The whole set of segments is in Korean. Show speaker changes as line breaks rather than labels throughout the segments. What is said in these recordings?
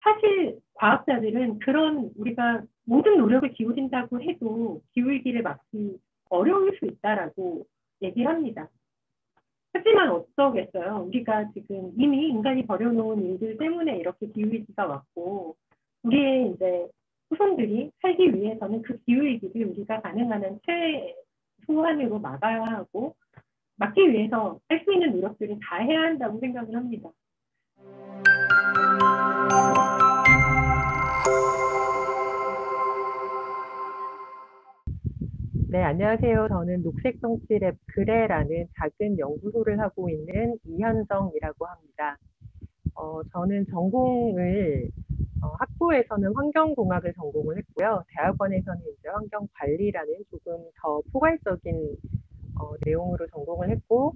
사실 과학자들은 그런 우리가 모든 노력을 기울인다고 해도 기울기를 막기 어려울 수 있다라고 얘기를 합니다. 하지만 어쩌겠어요. 우리가 지금 이미 인간이 벌여놓은 일들 때문에 이렇게 기울기가 왔고, 우리의 이제 후손들이 살기 위해서는 그 기울기를 우리가 가능한 한 최소한으로 막아야 하고, 막기 위해서 할 수 있는 노력들을 다 해야 한다고 생각을 합니다.
네, 안녕하세요. 저는 녹색정치랩 그래라는 작은 연구소를 하고 있는 이현정이라고 합니다. 저는 전공을 학부에서는 환경공학을 전공을 했고요. 대학원에서는 이제 환경관리라는 조금 더 포괄적인 내용으로 전공을 했고,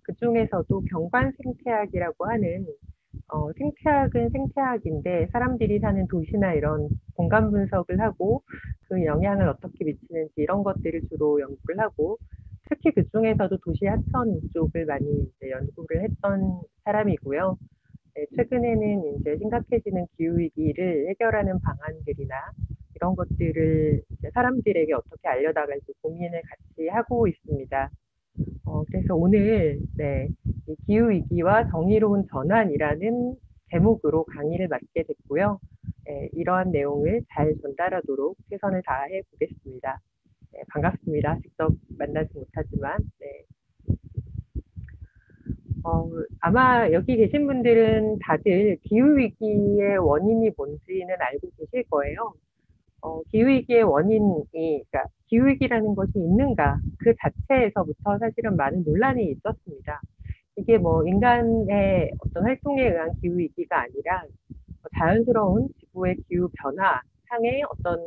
그 중에서도 경관생태학이라고 하는 생태학은 생태학인데 사람들이 사는 도시나 이런 공간 분석을 하고 그 영향을 어떻게 미치는지 이런 것들을 주로 연구를 하고, 특히 그 중에서도 도시 하천 쪽을 많이 이제 연구를 했던 사람이고요. 네, 최근에는 이제 심각해지는 기후위기를 해결하는 방안들이나 이런 것들을 이제 사람들에게 어떻게 알려나갈지 고민을 같이 하고 있습니다. 그래서 오늘 네, 이 기후위기와 정의로운 전환이라는 제목으로 강의를 맡게 됐고요. 네, 이러한 내용을 잘 전달하도록 최선을 다해 보겠습니다. 네, 반갑습니다. 직접 만나지 못하지만. 네. 아마 여기 계신 분들은 다들 기후위기의 원인이 뭔지는 알고 계실 거예요. 기후위기의 원인이, 그러니까 기후위기라는 것이 있는가, 그 자체에서부터 사실은 많은 논란이 있었습니다. 이게 뭐 인간의 어떤 활동에 의한 기후위기가 아니라 자연스러운 지구의 기후 변화 상의 어떤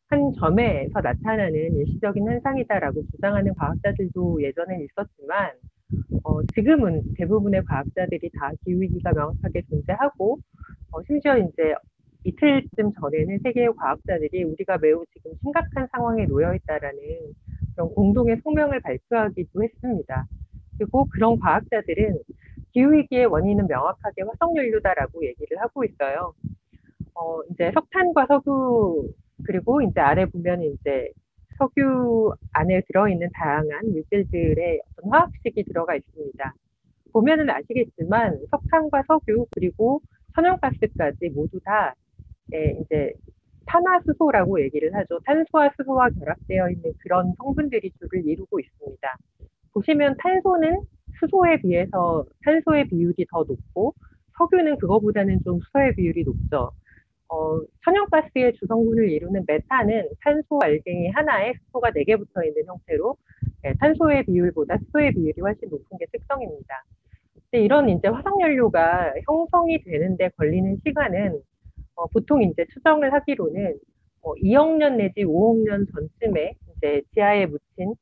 한 점에서 나타나는 일시적인 현상이다라고 주장하는 과학자들도 예전엔 있었지만, 지금은 대부분의 과학자들이 다 기후위기가 명확하게 존재하고, 심지어 이제 이틀쯤 전에는 세계의 과학자들이 우리가 매우 지금 심각한 상황에 놓여 있다라는 그런 공동의 성명을 발표하기도 했습니다. 그리고 그런 과학자들은 기후위기의 원인은 명확하게 화석연료다라고 얘기를 하고 있어요. 이제 석탄과 석유, 그리고 이제 아래 보면 이제 석유 안에 들어있는 다양한 물질들의 어떤 화학식이 들어가 있습니다. 보면은 아시겠지만 석탄과 석유 그리고 천연가스까지 모두 다 이제 탄화수소라고 얘기를 하죠. 탄소와 수소와 결합되어 있는 그런 성분들이 주를 이루고 있습니다. 보시면 탄소는 수소에 비해서 탄소의 비율이 더 높고 석유는 그거보다는 좀 수소의 비율이 높죠. 천연가스의 주성분을 이루는 메탄은 탄소 알갱이 하나에 수소가 4개 붙어 있는 형태로 탄소의 비율보다 수소의 비율이 훨씬 높은 게 특성입니다. 근데 이런 이제 화석연료가 형성이 되는데 걸리는 시간은 보통 이제 추정을 하기로는 2억 년 내지 5억 년 전쯤에 이제 지하에 묻힌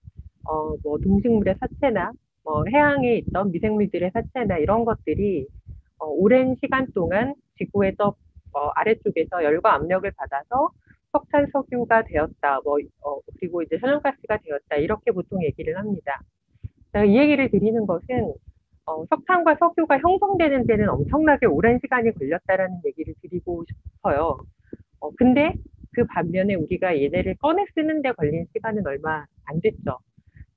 뭐 동식물의 사체나 뭐 해양에 있던 미생물들의 사체나 이런 것들이 오랜 시간 동안 지구의 저 아래쪽에서 열과 압력을 받아서 석탄, 석유가 되었다. 그리고 이제 천연가스가 되었다. 이렇게 보통 얘기를 합니다. 이 얘기를 드리는 것은 석탄과 석유가 형성되는 데는 엄청나게 오랜 시간이 걸렸다라는 얘기를 드리고 싶어요. 근데 그 반면에 우리가 얘네를 꺼내 쓰는데 걸린 시간은 얼마 안 됐죠.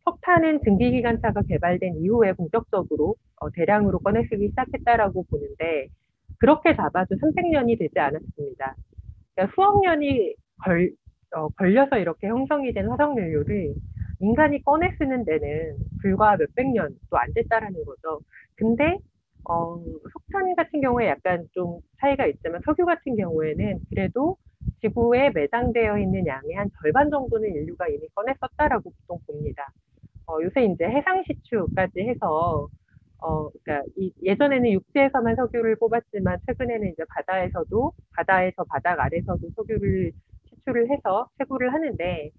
석탄은 증기기관차가 개발된 이후에 본격적으로 대량으로 꺼내 쓰기 시작했다라고 보는데 그렇게 잡아도 300년이 되지 않았습니다. 그러니까 수억 년이 걸려서 이렇게 형성이 된 화석연료를 인간이 꺼내 쓰는 데는 불과 몇백 년도 안 됐다라는 거죠. 근데 석탄 같은 경우에 약간 좀 차이가 있지만 석유 같은 경우에는 그래도 지구에 매장되어 있는 양의 한 절반 정도는 인류가 이미 꺼내 썼다라고 보통 봅니다. 요새 이제 해상시추까지 해서 그러니까 예전에는 육지에서만 석유를 뽑았지만 최근에는 이제 바다에서 바닥 아래서도 석유를 시추를 해서 채굴을 하는데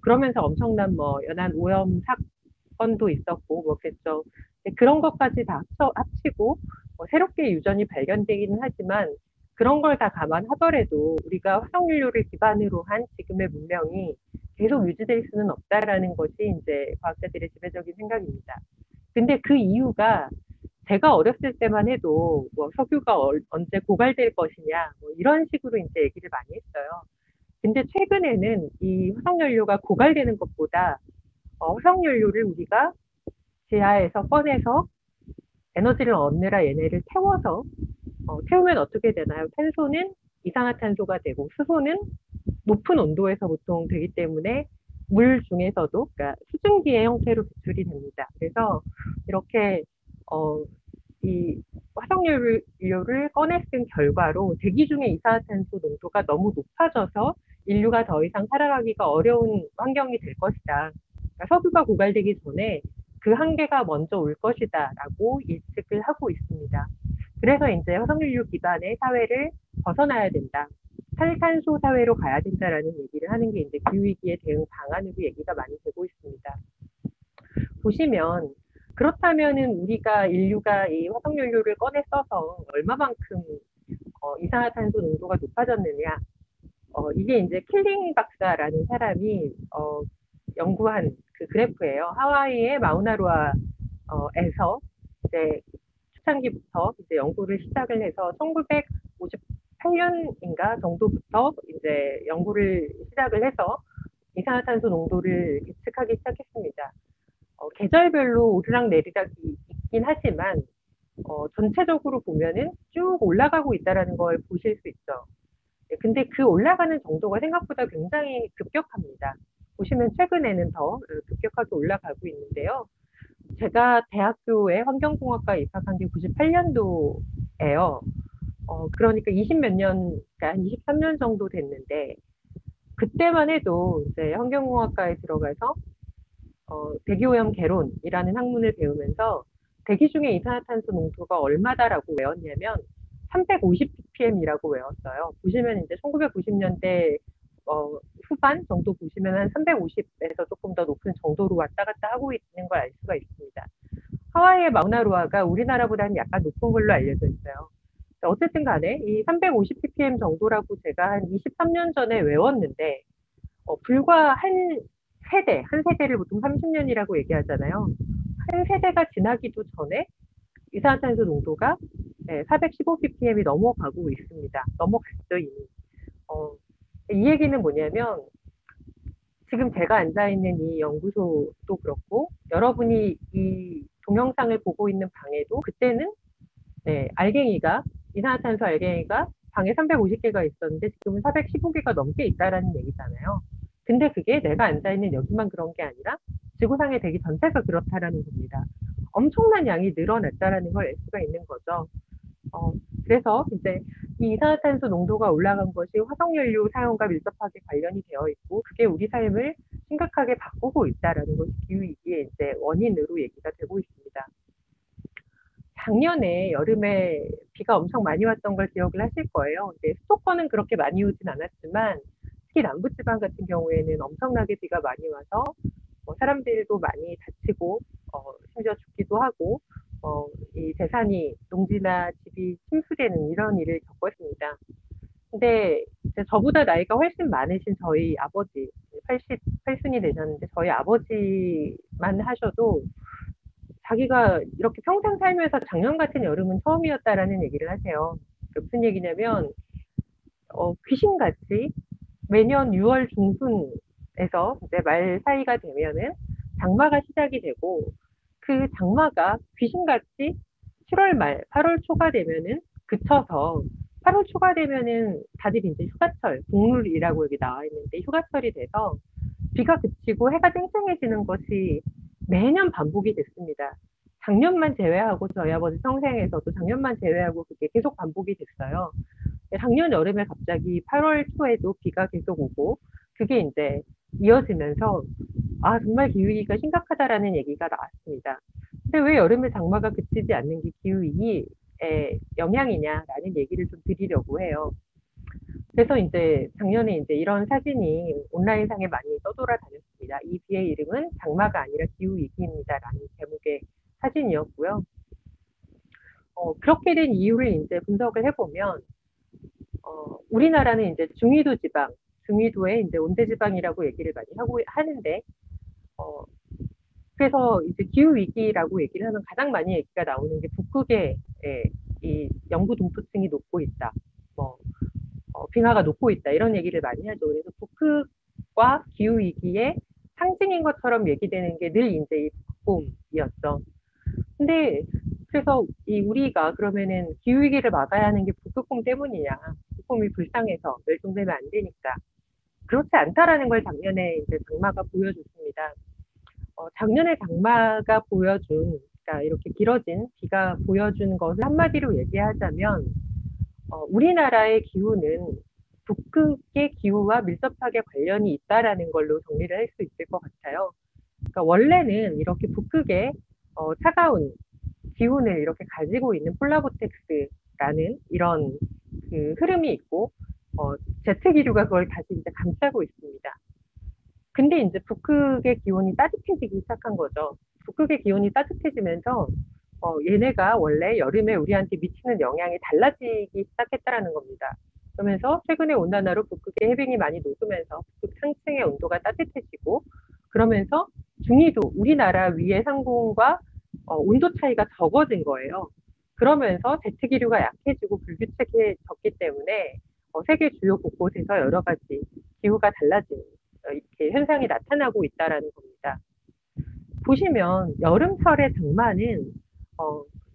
그러면서 엄청난 뭐 연안 오염 사건도 있었고 뭐 그랬죠. 그런 것까지 다 합치고 새롭게 유전이 발견되기는 하지만 그런 걸 다 감안하더라도 우리가 화석연료를 기반으로 한 지금의 문명이 계속 유지될 수는 없다라는 것이 이제 과학자들의 지배적인 생각입니다. 근데 그 이유가 제가 어렸을 때만 해도 뭐 석유가 언제 고갈될 것이냐, 뭐 이런 식으로 이제 얘기를 많이 했어요. 근데 최근에는 이 화석연료가 고갈되는 것보다 화석연료를 우리가 지하에서 꺼내서 에너지를 얻느라 얘네를 태워서 태우면 어떻게 되나요? 탄소는 이산화탄소가 되고 수소는 높은 온도에서 보통 되기 때문에 물 중에서도 그러니까 수증기의 형태로 배출이 됩니다. 그래서 이렇게 이 화석연료를 꺼내 쓴 결과로 대기 중의 이산화탄소 농도가 너무 높아져서 인류가 더 이상 살아가기가 어려운 환경이 될 것이다. 그러니까 석유가 고갈되기 전에 그 한계가 먼저 올 것이다라고 예측을 하고 있습니다. 그래서 이제 화석연료 기반의 사회를 벗어나야 된다. 탈탄소 사회로 가야 된다라는 얘기를 하는 게 이제 기후위기에 대응 방안으로 얘기가 많이 되고 있습니다. 보시면 그렇다면은 우리가 인류가 이 화석연료를 꺼내 써서 얼마만큼 이산화탄소 농도가 높아졌느냐? 이게 이제 킬링 박사라는 사람이 연구한 그 그래프예요. 하와이의 마우나루아에서 이제 초창기부터 이제 연구를 시작을 해서 1958년인가 정도부터 이제 연구를 시작을 해서 이산화탄소 농도를 예측하기 시작했습니다. 계절별로 오르락내리락이 있긴 하지만 전체적으로 보면은 쭉 올라가고 있다라는 걸 보실 수 있죠. 근데 그 올라가는 정도가 생각보다 굉장히 급격합니다. 보시면 최근에는 더 급격하게 올라가고 있는데요. 제가 대학교에 환경공학과 입학한 게 98년도예요. 그러니까 20몇 년, 그러니까 한 23년 정도 됐는데 그때만 해도 이제 환경공학과에 들어가서 대기오염 개론이라는 학문을 배우면서 대기 중에 이산화탄소 농도가 얼마다라고 외웠냐면 350 ppm이라고 외웠어요. 보시면 이제 1990년대 후반 정도 보시면 한 350에서 조금 더 높은 정도로 왔다 갔다 하고 있는 걸 알 수가 있습니다. 하와이의 마우나루아가 우리나라보다는 약간 높은 걸로 알려져 있어요. 어쨌든 간에 이 350 ppm 정도라고 제가 한 23년 전에 외웠는데 불과 한 세대를 보통 30년이라고 얘기하잖아요. 한 세대가 지나기도 전에 이산화탄소 농도가 415 ppm이 넘어가고 있습니다. 넘어갔죠, 이미. 이 얘기는 뭐냐면 지금 제가 앉아있는 이 연구소도 그렇고 여러분이 이 동영상을 보고 있는 방에도 그때는 이산화탄소 알갱이가 방에 350개가 있었는데 지금은 415개가 넘게 있다라는 얘기잖아요. 근데 그게 내가 앉아있는 여기만 그런 게 아니라 지구상의 대기 전체가 그렇다라는 겁니다. 엄청난 양이 늘어났다라는 걸 알 수가 있는 거죠. 그래서 이제 이 이산화탄소 농도가 올라간 것이 화석연료 사용과 밀접하게 관련이 되어 있고 그게 우리 삶을 심각하게 바꾸고 있다라는 것이 기후위기의 이제 원인으로 얘기가 되고 있습니다. 작년에 여름에 비가 엄청 많이 왔던 걸 기억을 하실 거예요. 근데 수도권은 그렇게 많이 오진 않았지만 특히 남부지방 같은 경우에는 엄청나게 비가 많이 와서 사람들도 많이 다치고 심지어 죽기도 하고 이 재산이 농지나 집이 침수되는 이런 일을 겪었습니다. 근데 저보다 나이가 훨씬 많으신 저희 아버지 88순이 되셨는데 저희 아버지만 하셔도 자기가 이렇게 평생 살면서 작년 같은 여름은 처음이었다라는 얘기를 하세요. 무슨 얘기냐면 귀신같이 매년 6월 중순에서 이제 말 사이가 되면은 장마가 시작이 되고 그 장마가 귀신같이 7월 말, 8월 초가 되면은 그쳐서 8월 초가 되면은 다들 이제 휴가철, 복물이라고 여기 나와 있는데 휴가철이 돼서 비가 그치고 해가 쨍쨍해지는 것이 매년 반복이 됐습니다. 작년만 제외하고 저희 아버지 평생에서도 작년만 제외하고 그게 계속 반복이 됐어요. 작년 여름에 갑자기 8월 초에도 비가 계속 오고 그게 이제 이어지면서 정말 기후위기가 심각하다라는 얘기가 나왔습니다. 근데 왜 여름에 장마가 그치지 않는 게 기후위기의 영향이냐라는 얘기를 좀 드리려고 해요. 그래서 이제 작년에 이제 이런 사진이 온라인상에 많이 떠돌아다녔습니다. 이 비의 이름은 장마가 아니라 기후위기입니다라는 제목의 사진이었고요. 그렇게 된 이유를 이제 분석을 해보면 우리나라는 이제 중위도 지방, 중위도에 이제 온대지방이라고 얘기를 많이 하는데 그래서 이제 기후 위기라고 얘기를 하면 가장 많이 얘기가 나오는 게 북극의 이 영구 동토층이 녹고 있다. 뭐 빙하가 녹고 있다. 이런 얘기를 많이 하죠. 그래서 북극과 기후 위기의 상징인 것처럼 얘기되는 게 늘 이제 이 북극곰이었죠. 근데 그래서 이 우리가 그러면은 기후 위기를 막아야 하는 게 북극곰 때문이냐? 북극곰이 불쌍해서 멸종되면 안 되니까. 그렇지 않다라는 걸 작년에 이제 장마가 보여줬습니다. 작년에 장마가 보여준, 그러니까 이렇게 길어진 비가 보여준 것을 한마디로 얘기하자면, 우리나라의 기후는 북극의 기후와 밀접하게 관련이 있다라는 걸로 정리를 할 수 있을 것 같아요. 그러니까 원래는 이렇게 북극의 차가운 기운을 이렇게 가지고 있는 폴라보텍스라는 이런 그 흐름이 있고, 제트 기류가 그걸 다시 이제 감싸고 있습니다. 근데 이제 북극의 기온이 따뜻해지기 시작한 거죠. 북극의 기온이 따뜻해지면서 얘네가 원래 여름에 우리한테 미치는 영향이 달라지기 시작했다라는 겁니다. 그러면서 최근의 온난화로 북극의 해빙이 많이 녹으면서 북극 상층의 온도가 따뜻해지고 그러면서 중위도 우리나라 위의 상공과 온도 차이가 적어진 거예요. 그러면서 제트 기류가 약해지고 불규칙해졌기 때문에 세계 주요 곳곳에서 여러 가지 기후가 달라지는 이렇게 현상이 나타나고 있다라는 겁니다. 보시면 여름철의 장마는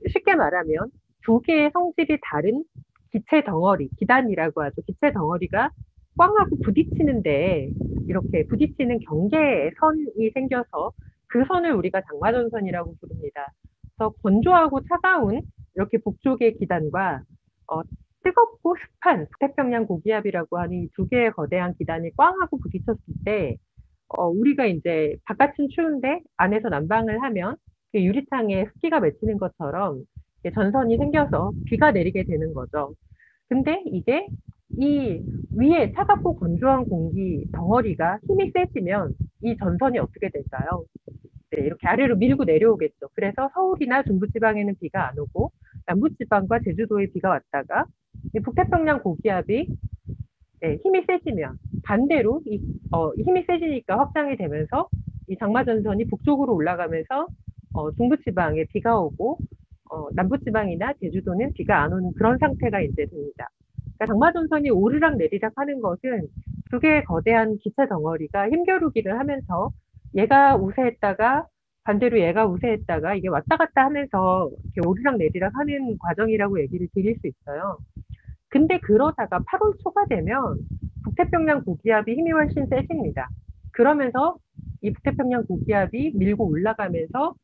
쉽게 말하면 두 개의 성질이 다른 기체 덩어리, 기단이라고 하죠. 기체 덩어리가 꽝하고 부딪히는데 이렇게 부딪히는 경계선이 생겨서 그 선을 우리가 장마전선이라고 부릅니다. 그래서 건조하고 차가운 이렇게 북쪽의 기단과 뜨겁고 습한 태평양 고기압이라고 하는 이 두 개의 거대한 기단이 꽝하고 부딪혔을 때 우리가 이제 바깥은 추운데 안에서 난방을 하면 유리창에 습기가 맺히는 것처럼 전선이 생겨서 비가 내리게 되는 거죠. 근데 이게 이 위에 차갑고 건조한 공기 덩어리가 힘이 세지면 이 전선이 어떻게 될까요? 네, 이렇게 아래로 밀고 내려오겠죠. 그래서 서울이나 중부지방에는 비가 안 오고 남부지방과 제주도에 비가 왔다가 이 북태평양 고기압이 힘이 세지면 반대로 힘이 세지니까 확장이 되면서 이 장마전선이 북쪽으로 올라가면서 중부지방에 비가 오고 남부지방이나 제주도는 비가 안 오는 그런 상태가 이제 됩니다. 그러니까 장마전선이 오르락 내리락 하는 것은 두 개의 거대한 기체 덩어리가 힘겨루기를 하면서 얘가 우세했다가 반대로 얘가 우세했다가 이게 왔다 갔다 하면서 이렇게 오르락 내리락 하는 과정이라고 얘기를 드릴 수 있어요. 근데 그러다가 8월 초가 되면 북태평양 고기압이 힘이 훨씬 세집니다. 그러면서 이 북태평양 고기압이 밀고 올라가면서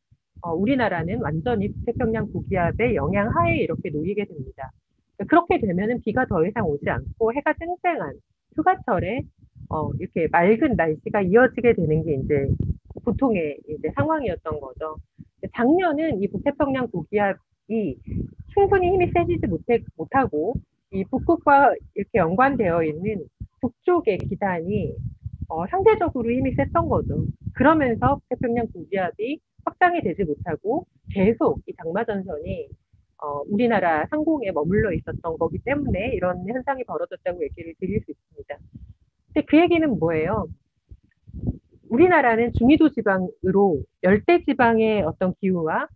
우리나라는 완전히 북태평양 고기압의 영향 하에 이렇게 놓이게 됩니다. 그렇게 되면은 비가 더 이상 오지 않고 해가 쨍쨍한 휴가철에 이렇게 맑은 날씨가 이어지게 되는 게 이제 보통의 이제 상황이었던 거죠. 작년은 이 북태평양 고기압이 충분히 힘이 세지지 못하고 이 북극과 이렇게 연관되어 있는 북쪽의 기단이 상대적으로 힘이 셌던 거죠. 그러면서 북태평양 고기압이 확장이 되지 못하고 계속 이 장마전선이 우리나라 상공에 머물러 있었던 거기 때문에 이런 현상이 벌어졌다고 얘기를 드릴 수 있습니다. 근데 그 얘기는 뭐예요? 우리나라는 중위도 지방으로 열대 지방의 어떤 기후와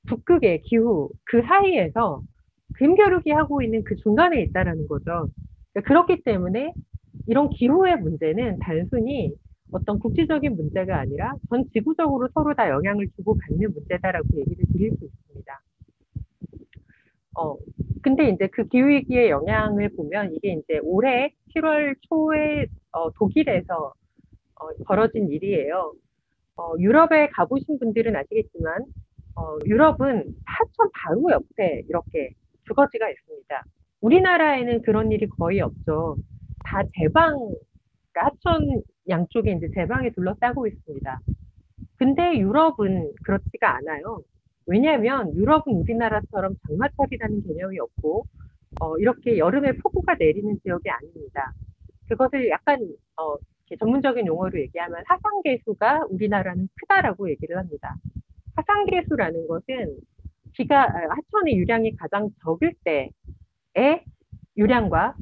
북극의 기후 그 사이에서 힘겨루기 하고 있는 그 중간에 있다라는 거죠. 그렇기 때문에 이런 기후의 문제는 단순히 어떤 국지적인 문제가 아니라 전 지구적으로 서로 다 영향을 주고 받는 문제다라고 얘기를 드릴 수 있습니다. 근데 이제 그 기후위기의 영향을 보면 이게 이제 올해 7월 초에 독일에서 벌어진 일이에요. 유럽에 가보신 분들은 아시겠지만 유럽은 하천 바로 옆에 이렇게 주거지가 있습니다. 우리나라에는 그런 일이 거의 없죠. 다 제방, 그러니까 하천 양쪽에 이제 제방이 둘러싸고 있습니다. 근데 유럽은 그렇지가 않아요. 왜냐하면 유럽은 우리나라처럼 장마철이라는 개념이 없고 이렇게 여름에 폭우가 내리는 지역이 아닙니다. 그것을 약간 전문적인 용어로 얘기하면 하상계수가 우리나라는 크다라고 얘기를 합니다. 하상계수라는 것은 하천의 유량이 가장 적을 때의 유량과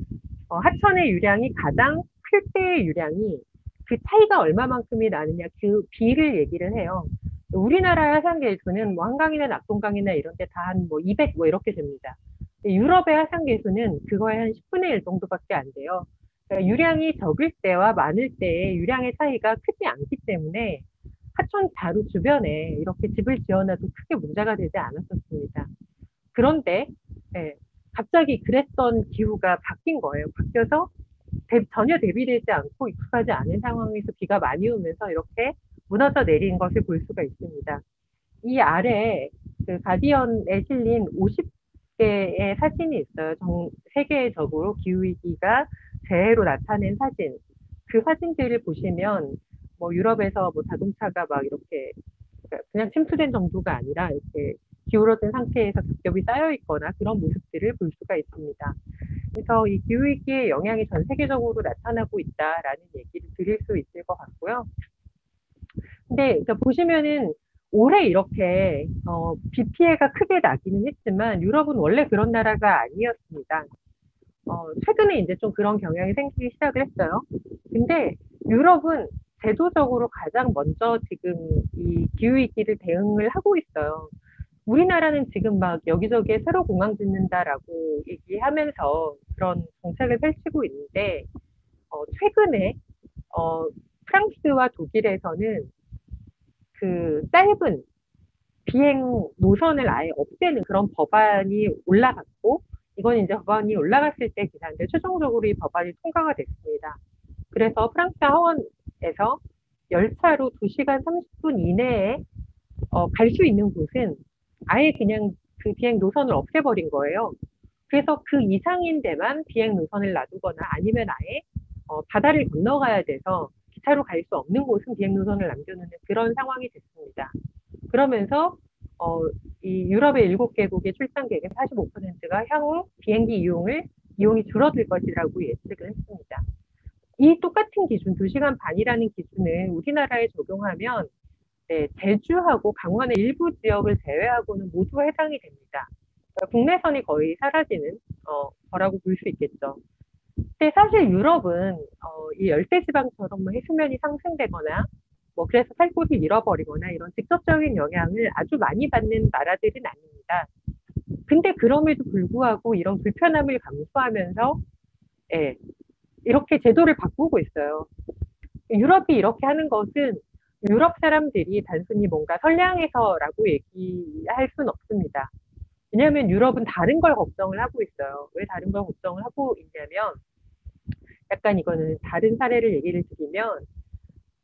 하천의 유량이 가장 클 때의 유량이 그 차이가 얼마만큼이 나느냐 그 비를 얘기를 해요. 우리나라 하산계수는 뭐 한강이나 낙동강이나 이런 데 다 한 뭐 200 뭐 이렇게 됩니다. 유럽의 하산계수는 그거의 한 10분의 1 정도밖에 안 돼요. 그러니까 유량이 적을 때와 많을 때의 유량의 차이가 크지 않기 때문에 하천 자루 주변에 이렇게 집을 지어놔도 크게 문제가 되지 않았었습니다. 그런데 예, 갑자기 그랬던 기후가 바뀐 거예요. 바뀌어서 전혀 대비되지 않고 익숙하지 않은 상황에서 비가 많이 오면서 이렇게 무너져 내린 것을 볼 수가 있습니다. 이 아래 그 가디언에 실린 50개의 사진이 있어요. 세계적으로 기후위기가 재해로 나타낸 사진. 그 사진들을 보시면 뭐 유럽에서 뭐 자동차가 막 이렇게 그냥 침수된 정도가 아니라 이렇게 기울어진 상태에서 겹겹이 쌓여 있거나 그런 모습들을 볼 수가 있습니다. 그래서 이 기후위기의 영향이 전 세계적으로 나타나고 있다라는 얘기를 드릴 수 있을 것 같고요. 근데 그러니까 보시면은 올해 이렇게 비 피해가 크게 나기는 했지만 유럽은 원래 그런 나라가 아니었습니다. 최근에 이제 좀 그런 경향이 생기기 시작을 했어요. 근데 유럽은 제도적으로 가장 먼저 지금 이 기후위기를 대응을 하고 있어요. 우리나라는 지금 막 여기저기에 새로 공항 짓는다라고 얘기하면서 그런 정책을 펼치고 있는데, 최근에, 프랑스와 독일에서는 그 짧은 비행 노선을 아예 없애는 그런 법안이 올라갔고, 이건 이제 법안이 올라갔을 때 기사인데, 최종적으로 이 법안이 통과가 됐습니다. 그래서 프랑스 하원에서 열차로 2시간 30분 이내에 갈 수 있는 곳은 아예 그냥 그 비행 노선을 없애버린 거예요. 그래서 그 이상인 데만 비행 노선을 놔두거나 아니면 아예 바다를 건너가야 돼서 기차로 갈 수 없는 곳은 비행 노선을 남겨놓는 그런 상황이 됐습니다. 그러면서 이 유럽의 7개국의 출장객의 45%가 향후 비행기 이용이 줄어들 것이라고 예측을 했습니다. 이 똑같은 기준, 2시간 반이라는 기준을 우리나라에 적용하면 네, 제주하고 강원의 일부 지역을 제외하고는 모두 해당이 됩니다. 그러니까 국내선이 거의 사라지는 거라고 볼 수 있겠죠. 근데 사실 유럽은 이 열대지방처럼 뭐 해수면이 상승되거나 뭐 그래서 살 곳을 잃어버리거나 이런 직접적인 영향을 아주 많이 받는 나라들은 아닙니다. 근데 그럼에도 불구하고 이런 불편함을 감수하면서 예, 이렇게 제도를 바꾸고 있어요. 유럽이 이렇게 하는 것은 유럽 사람들이 단순히 뭔가 선량해서라고 얘기할 수는 없습니다. 왜냐하면 유럽은 다른 걸 걱정을 하고 있어요. 왜 다른 걸 걱정을 하고 있냐면 약간 이거는 다른 사례를 얘기를 드리면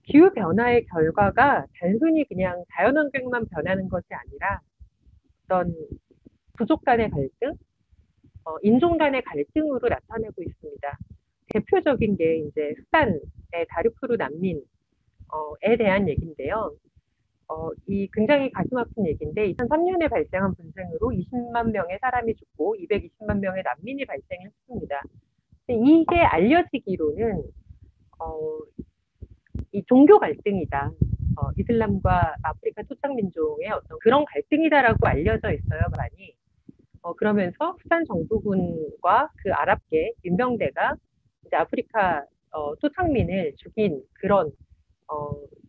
기후 변화의 결과가 단순히 그냥 자연환경만 변하는 것이 아니라 어떤 부족 간의 갈등, 인종 간의 갈등으로 나타나고 있습니다. 대표적인 게 이제 수단의 다르푸르 난민에 대한 얘기인데요. 이 굉장히 가슴 아픈 얘기인데 2003년에 발생한 분쟁으로 20만 명의 사람이 죽고 220만 명의 난민이 발생했습니다. 이게 알려지기로는 이 종교 갈등이다. 이슬람과 아프리카 토착민족의 어떤 그런 갈등이다라고 알려져 있어요, 많이. 그러면서 수단 정부군과 그 아랍계 민병대가 이제 아프리카 토착민을 죽인 그런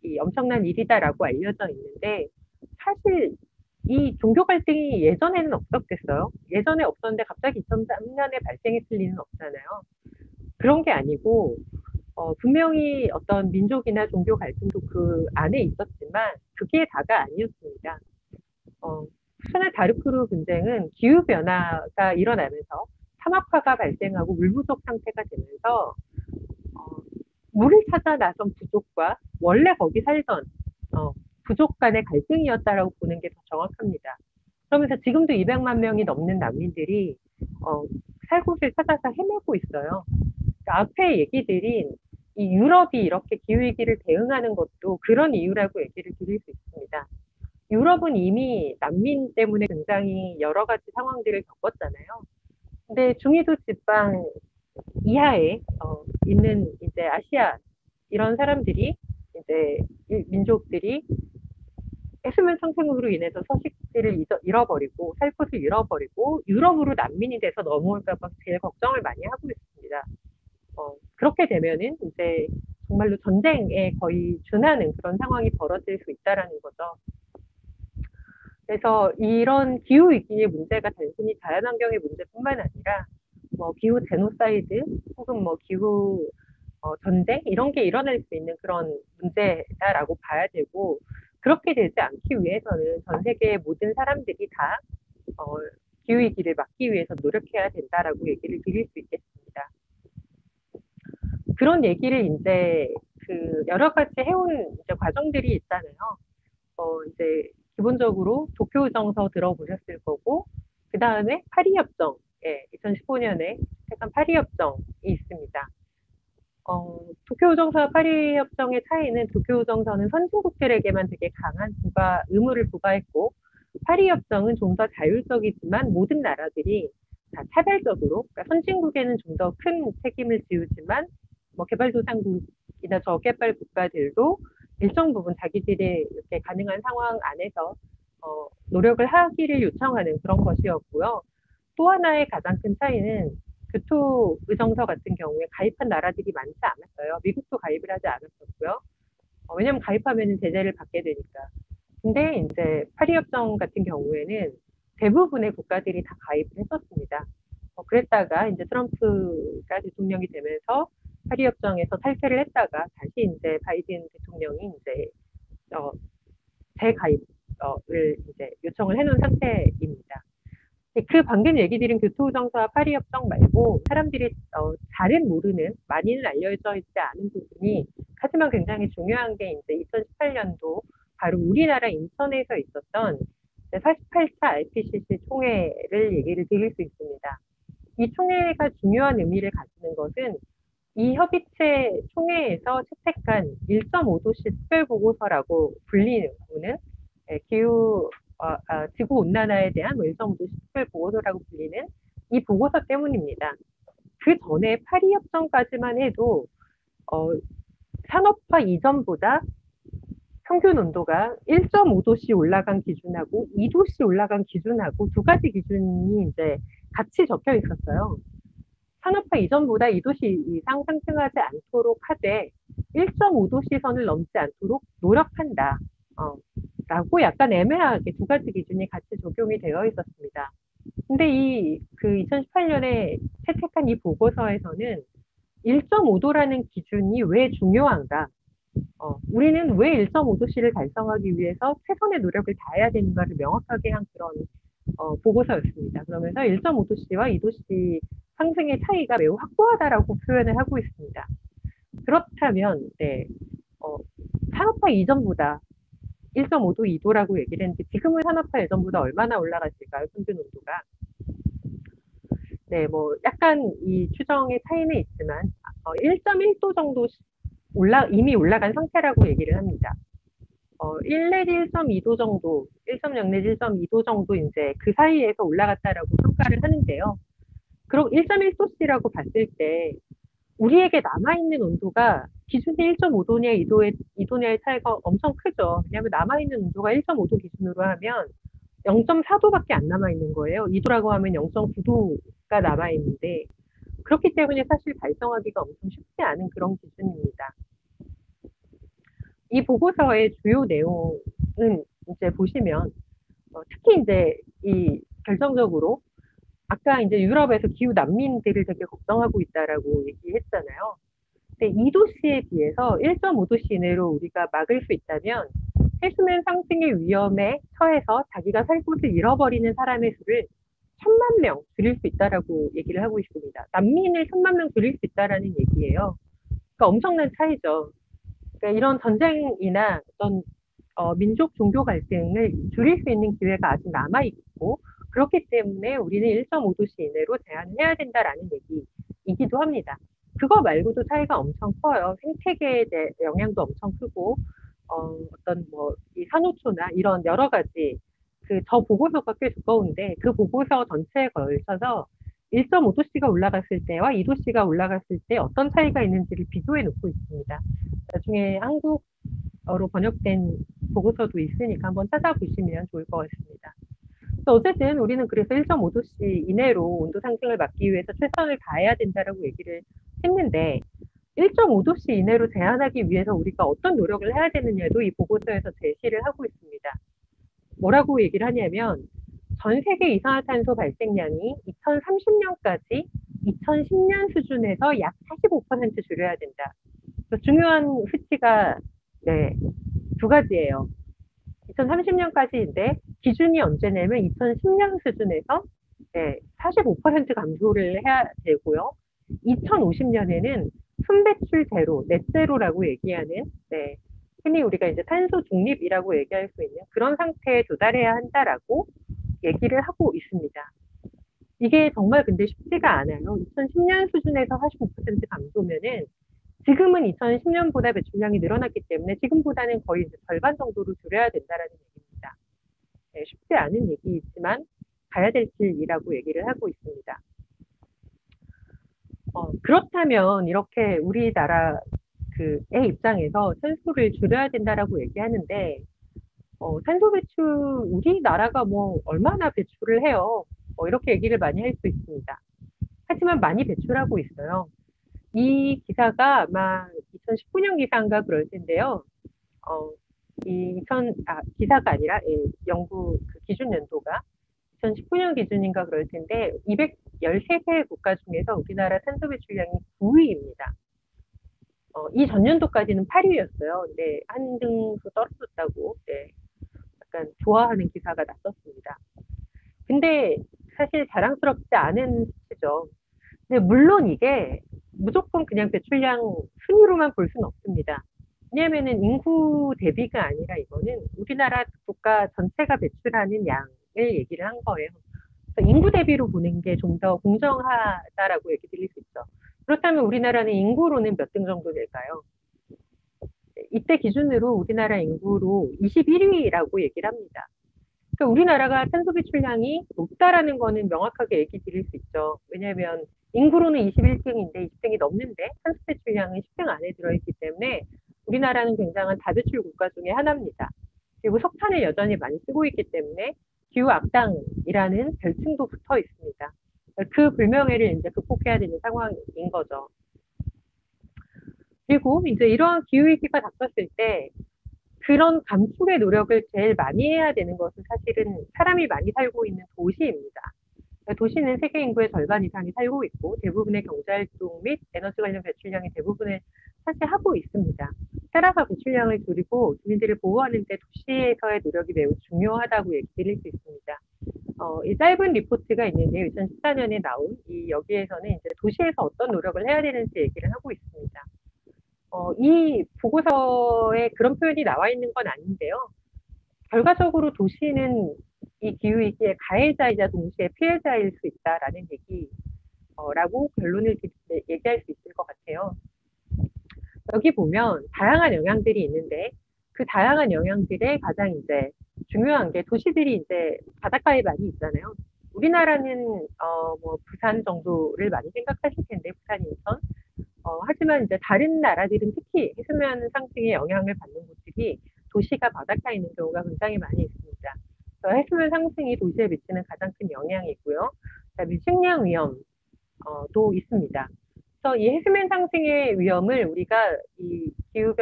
이 엄청난 일이다라고 알려져 있는데 사실 이 종교 갈등이 예전에는 없었겠어요? 예전에 없었는데 갑자기 2003년에 발생했을 리는 없잖아요. 그런 게 아니고 분명히 어떤 민족이나 종교 갈등도 그 안에 있었지만 그게 다가 아니었습니다. 수나 다르푸르 분쟁은 기후 변화가 일어나면서 사막화가 발생하고 물 부족 상태가 되면서 물을 찾아 나선 부족과 원래 거기 살던 부족 간의 갈등이었다라고 보는 게 더 정확합니다. 그러면서 지금도 200만 명이 넘는 난민들이 살 곳을 찾아서 헤매고 있어요. 그러니까 앞에 얘기 드린 이 유럽이 이렇게 기후위기를 대응하는 것도 그런 이유라고 얘기를 드릴 수 있습니다. 유럽은 이미 난민 때문에 굉장히 여러 가지 상황들을 겪었잖아요. 근데 중위도 지방 이하에 있는 이제 아시아 이런 사람들이 이제 민족들이 해수면 상승으로 인해서 서식지를 잃어버리고 살 곳을 잃어버리고 유럽으로 난민이 돼서 넘어올까 봐 제일 걱정을 많이 하고 있습니다. 그렇게 되면은 이제 정말로 전쟁에 거의 준하는 그런 상황이 벌어질 수 있다라는 거죠. 그래서 이런 기후 위기의 문제가 단순히 자연환경의 문제뿐만 아니라 뭐 기후 제노사이드 혹은 뭐 기후 전쟁 이런 게 일어날 수 있는 그런 문제다라고 봐야 되고 그렇게 되지 않기 위해서는 전 세계의 모든 사람들이 다 어, 기후 위기를 막기 위해서 노력해야 된다라고 얘기를 드릴 수 있겠습니다. 그런 얘기를 이제 그 여러 가지 해온 이제 과정들이 있잖아요. 이제 기본적으로 도쿄 정서 들어보셨을 거고, 그 다음에 파리 협정, 예, 2015년에 약간 파리 협정이 있습니다. 도쿄 정서와 파리 협정의 차이는 도쿄 정서는 선진국들에게만 되게 강한 의무를 부과했고, 파리 협정은 좀 더 자율적이지만 모든 나라들이 다 차별적으로, 그러니까 선진국에는 좀 더 큰 책임을 지우지만, 뭐 개발도상국이나 저개발 국가들도 일정 부분 자기들의 이렇게 가능한 상황 안에서 노력을 하기를 요청하는 그런 것이었고요. 또 하나의 가장 큰 차이는 교토 의정서 같은 경우에 가입한 나라들이 많지 않았어요. 미국도 가입을 하지 않았었고요. 왜냐하면 가입하면 제재를 받게 되니까. 근데 이제 파리협정 같은 경우에는 대부분의 국가들이 다 가입을 했었습니다. 그랬다가 이제 트럼프가 대통령이 되면서 파리협정에서 탈퇴를 했다가 다시 이제 바이든 대통령이 이제 재가입을 이제 요청을 해놓은 상태입니다. 그 방금 얘기 드린 교토정서와 파리협정 말고 사람들이 잘은 모르는 많이는 알려져 있지 않은 부분이 하지만 굉장히 중요한 게 이제 2018년도 바로 우리나라 인천에서 있었던 48차 IPCC 총회를 얘기를 드릴 수 있습니다. 이 총회가 중요한 의미를 가지는 것은 이 협의체 총회에서 채택한 1.5도씨 특별보고서라고 불리는 기후 지구 온난화에 대한 1.5도씨 특별보고서라고 불리는 이 보고서 때문입니다. 그 전에 파리 협정까지만 해도 산업화 이전보다 평균 온도가 1.5도씨 올라간 기준하고 2도씨 올라간 기준하고 두 가지 기준이 이제 같이 적혀 있었어요. 산업화 이전보다 2도씨 이상 상승하지 않도록 하되 1.5도씨 선을 넘지 않도록 노력한다. 라고 약간 애매하게 두 가지 기준이 같이 적용이 되어 있었습니다. 근데 그 2018년에 채택한 이 보고서에서는 1.5도라는 기준이 왜 중요한가? 우리는 왜 1.5도씨를 달성하기 위해서 최선의 노력을 다해야 되는가를 명확하게 한 그런 보고서였습니다. 그러면서 1.5도씨와 2도씨 상승의 차이가 매우 확고하다라고 표현을 하고 있습니다. 그렇다면, 네, 산업화 이전보다 1.5도, 2도라고 얘기를 했는데 지금은 산업화 예전보다 얼마나 올라갔을까요? 평균 온도가. 네, 뭐 약간 이 추정의 차이는 있지만 1.1도 정도 이미 올라간 상태라고 얘기를 합니다. 1 내지 1.2도 정도, 1.0 내지 1.2도 정도 이제 그 사이에서 올라갔다라고 평가를 하는데요. 그럼 1.1도씨라고 봤을 때 우리에게 남아있는 온도가 기준이 1.5도냐 2도냐의 차이가 엄청 크죠. 왜냐하면 남아있는 온도가 1.5도 기준으로 하면 0.4도밖에 안 남아있는 거예요. 2도라고 하면 0.9도가 남아있는데 그렇기 때문에 사실 달성하기가 엄청 쉽지 않은 그런 기준입니다. 이 보고서의 주요 내용은 이제 보시면 특히 이제 이 결정적으로 아까 이제 유럽에서 기후 난민들을 되게 걱정하고 있다라고 얘기했잖아요. 근데 2도씨에 비해서 1.5도씨 이내로 우리가 막을 수 있다면 해수면 상승의 위험에 처해서 자기가 살 곳을 잃어버리는 사람의 수를 1,000만 명 줄일 수 있다라고 얘기를 하고 있습니다. 난민을 1,000만 명 줄일 수 있다라는 얘기예요. 그러니까 엄청난 차이죠. 그러니까 이런 전쟁이나 어떤 민족 종교 갈등을 줄일 수 있는 기회가 아직 남아 있고 그렇기 때문에 우리는 1.5도씨 이내로 제한을 해야 된다라는 얘기이기도 합니다. 그거 말고도 차이가 엄청 커요. 생태계에 대해 영향도 엄청 크고 어떤 뭐 이 산호초나 이런 여러 가지 저 보고서가 꽤 두꺼운데 그 보고서 전체에 걸쳐서 1.5도씨가 올라갔을 때와 2도씨가 올라갔을 때 어떤 차이가 있는지를 비교해 놓고 있습니다. 나중에 한국어로 번역된 보고서도 있으니까 한번 찾아보시면 좋을 것 같습니다. 어쨌든 우리는 그래서 1.5도씨 이내로 온도 상승을 막기 위해서 최선을 다해야 된다라고 얘기를 했는데 1.5도씨 이내로 제한하기 위해서 우리가 어떤 노력을 해야 되느냐도 이 보고서에서 제시를 하고 있습니다. 뭐라고 얘기를 하냐면 전 세계 이산화탄소 발생량이 2030년까지 2010년 수준에서 약 45% 줄여야 된다. 중요한 수치가 네, 두 가지예요. 2030년까지인데 기준이 언제냐면 2010년 수준에서 네, 45% 감소를 해야 되고요. 2050년에는 순배출 제로, 넷 제로라고 얘기하는 네, 흔히 우리가 이제 탄소 중립이라고 얘기할 수 있는 그런 상태에 도달해야 한다라고 얘기를 하고 있습니다. 이게 정말 근데 쉽지가 않아요. 2010년 수준에서 45% 감소면은 지금은 2010년보다 배출량이 늘어났기 때문에 지금보다는 거의 이제 절반 정도로 줄여야 된다라는 얘기입니다. 네, 쉽지 않은 얘기이지만 가야 될 길이라고 얘기를 하고 있습니다. 그렇다면 이렇게 우리나라 그의 입장에서 탄소를 줄여야 된다라고 얘기하는데 탄소 배출 우리나라가 뭐 얼마나 배출을 해요? 이렇게 얘기를 많이 할 수 있습니다. 하지만 많이 배출하고 있어요. 이 기사가 아마 2019년 기사인가 그럴 텐데요. 기사가 아니라 연구 그 기준 연도가 2019년 기준인가 그럴 텐데 213개 국가 중에서 우리나라 탄소 배출량이 9위입니다. 이 전년도까지는 8위였어요. 근데 한 등수 떨어졌다고 네, 약간 좋아하는 기사가 났었습니다. 근데 사실 자랑스럽지 않은 수치죠. 근데 물론 이게 무조건 그냥 배출량 순위로만 볼 수는 없습니다. 왜냐하면은 인구 대비가 아니라 이거는 우리나라 국가 전체가 배출하는 양을 얘기를 한 거예요. 그래서 인구 대비로 보는 게 좀 더 공정하다라고 얘기 드릴 수 있죠. 그렇다면 우리나라는 인구로는 몇 등 정도 될까요? 이때 기준으로 우리나라 인구로 21위라고 얘기를 합니다. 그러니까 우리나라가 탄소 배출량이 높다라는 거는 명확하게 얘기 드릴 수 있죠. 왜냐하면 인구로는 21등인데 20등이 넘는데 탄소 배출량은 10등 안에 들어있기 때문에 우리나라는 굉장한 다배출 국가 중에 하나입니다. 그리고 석탄을 여전히 많이 쓰고 있기 때문에 기후 악당이라는 별칭도 붙어 있습니다. 그 불명예를 이제 극복해야 되는 상황인 거죠. 그리고 이제 이러한 기후위기가 닥쳤을 때 그런 감축의 노력을 제일 많이 해야 되는 것은 사실은 사람이 많이 살고 있는 도시입니다. 도시는 세계 인구의 절반 이상이 살고 있고 대부분의 경제활동 및 에너지 관련 배출량의 대부분을 차지하고 있습니다. 따라서 배출량을 줄이고 주민들을 보호하는 데 도시에서의 노력이 매우 중요하다고 얘기 드릴 수 있습니다. 이 짧은 리포트가 있는데 2014년에 나온 이 여기에서는 이제 도시에서 어떤 노력을 해야 되는지 얘기를 하고 있습니다. 이 보고서에 그런 표현이 나와 있는 건 아닌데요. 결과적으로 도시는 이 기후위기의 가해자이자 동시에 피해자일 수 있다라는 얘기라고 결론을 얘기할 수 있을 것 같아요. 여기 보면 다양한 영향들이 있는데 그 다양한 영향들의 가장 이제 중요한 게 도시들이 이제 바닷가에 많이 있잖아요. 우리나라는 뭐 부산 정도를 많이 생각하실 텐데 부산, 인천. 하지만 이제 다른 나라들은 특히 해수면 상승의 영향을 받는 곳들이 도시가 바닷가에 있는 경우가 굉장히 많이 있습니다. 해수면 상승이 도시에 미치는 가장 큰 영향이고요. 그다음에 식량 위험도 있습니다. 그래서 이 해수면 상승의 위험을 우리가 이 기후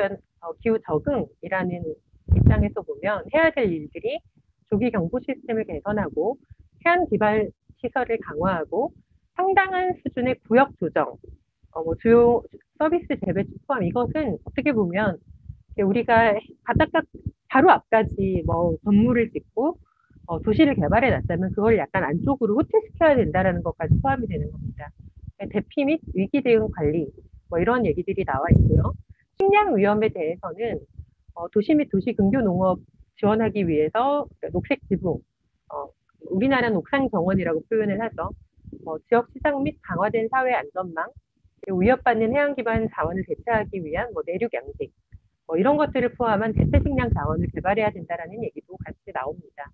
적응이라는 입장에서 보면 해야 될 일들이 조기 경보 시스템을 개선하고 해안 기반 시설을 강화하고 상당한 수준의 구역 조정, 뭐 주요 서비스 재배치 포함 이것은 어떻게 보면 우리가 바닷가 바로 앞까지 뭐 건물을 짓고 도시를 개발해 놨다면 그걸 약간 안쪽으로 호퇴시켜야 된다라는 것까지 포함이 되는 겁니다. 대피 및 위기 대응 관리 뭐 이런 얘기들이 나와 있고요. 식량 위험에 대해서는 도시 및 도시 근교 농업 지원하기 위해서 녹색 지붕, 우리나라는 옥상 정원이라고 표현을 하죠. 지역 시장 및 강화된 사회 안전망, 위협받는 해양 기반 자원을 대체하기 위한 뭐 내륙 양식, 뭐 이런 것들을 포함한 대체 식량 자원을 개발해야 된다라는 얘기도 같이 나옵니다.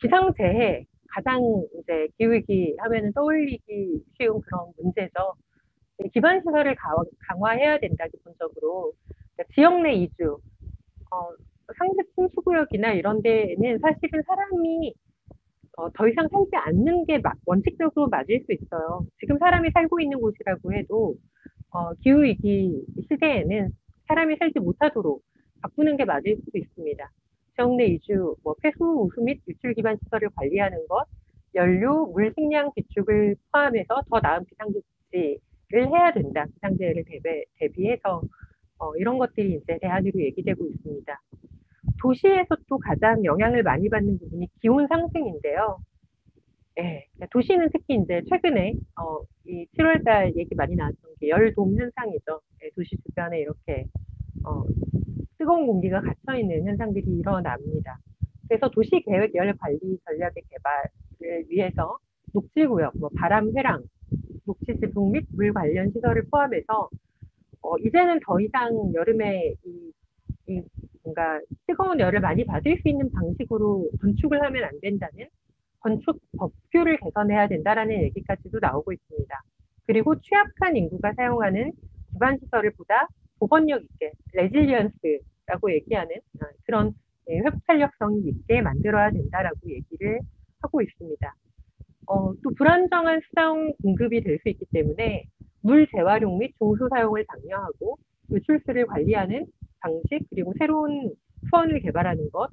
기상재해 가장 이제 기후위기 하면은 떠올리기 쉬운 그런 문제죠. 기반 시설을 강화해야 된다 기본적으로. 그러니까 지역 내 이주, 상습 침수구역이나 이런 데는 사실은 사람이 더 이상 살지 않는 게 원칙적으로 맞을 수 있어요. 지금 사람이 살고 있는 곳이라고 해도 기후위기 시대에는 사람이 살지 못하도록 바꾸는 게 맞을 수 있습니다. 지역 내 이주, 폐수, 우수 및 유출 기반 시설을 관리하는 것, 연료, 물, 식량 비축을 포함해서 더 나은 비상조치를 해야 된다. 비상재해를 대비해서 이런 것들이 이제 대안으로 얘기되고 있습니다. 도시에서 또 가장 영향을 많이 받는 부분이 기온 상승인데요. 예, 도시는 특히 이제 최근에 이 7월달 얘기 많이 나왔던 게 열돔 현상이죠. 예, 도시 주변에 이렇게 어, 뜨거운 공기가 갇혀 있는 현상들이 일어납니다. 그래서 도시 계획 열 관리 전략의 개발을 위해서 녹지구역, 바람 회랑, 녹지 지붕 및 물 관련 시설을 포함해서 이제는 더 이상 여름에 이 뭔가 뜨거운 열을 많이 받을 수 있는 방식으로 건축을 하면 안 된다는 건축 법규를 개선해야 된다라는 얘기까지도 나오고 있습니다. 그리고 취약한 인구가 사용하는 기반 시설을 보다 보건력 있게 레질리언스라고 얘기하는 그런 회복탄력성이 있게 만들어야 된다라고 얘기를 하고 있습니다. 또 불안정한 수당 공급이 될 수 있기 때문에 물 재활용 및 종수 사용을 장려하고 유출수를 관리하는 방식 그리고 새로운 수원을 개발하는 것,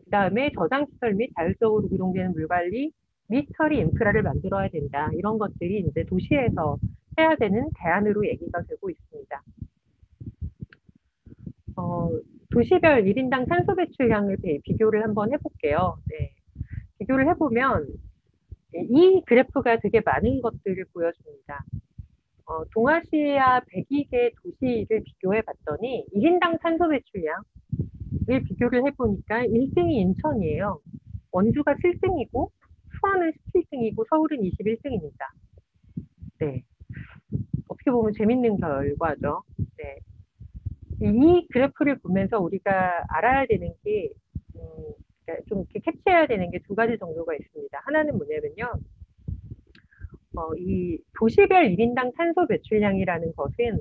그다음에 저장시설 및 자율적으로 구동되는 물 관리 및 처리 인프라를 만들어야 된다. 이런 것들이 이제 도시에서 해야 되는 대안으로 얘기가 되고 있습니다. 도시별 1인당 탄소 배출량을 비교를 한번 해볼게요. 네. 비교를 해보면 이 그래프가 되게 많은 것들을 보여줍니다. 동아시아 102개 도시를 비교해 봤더니 1인당 탄소 배출량을 비교를 해보니까 1등이 인천이에요. 원주가 7등이고 수원은 17등이고 서울은 21등입니다. 네. 어떻게 보면 재밌는 결과죠. 네. 이 그래프를 보면서 우리가 알아야 되는 게, 그러니까 좀 이렇게 캐치해야 되는 게 두 가지 정도가 있습니다. 하나는 뭐냐면요. 이 도시별 1인당 탄소 배출량이라는 것은,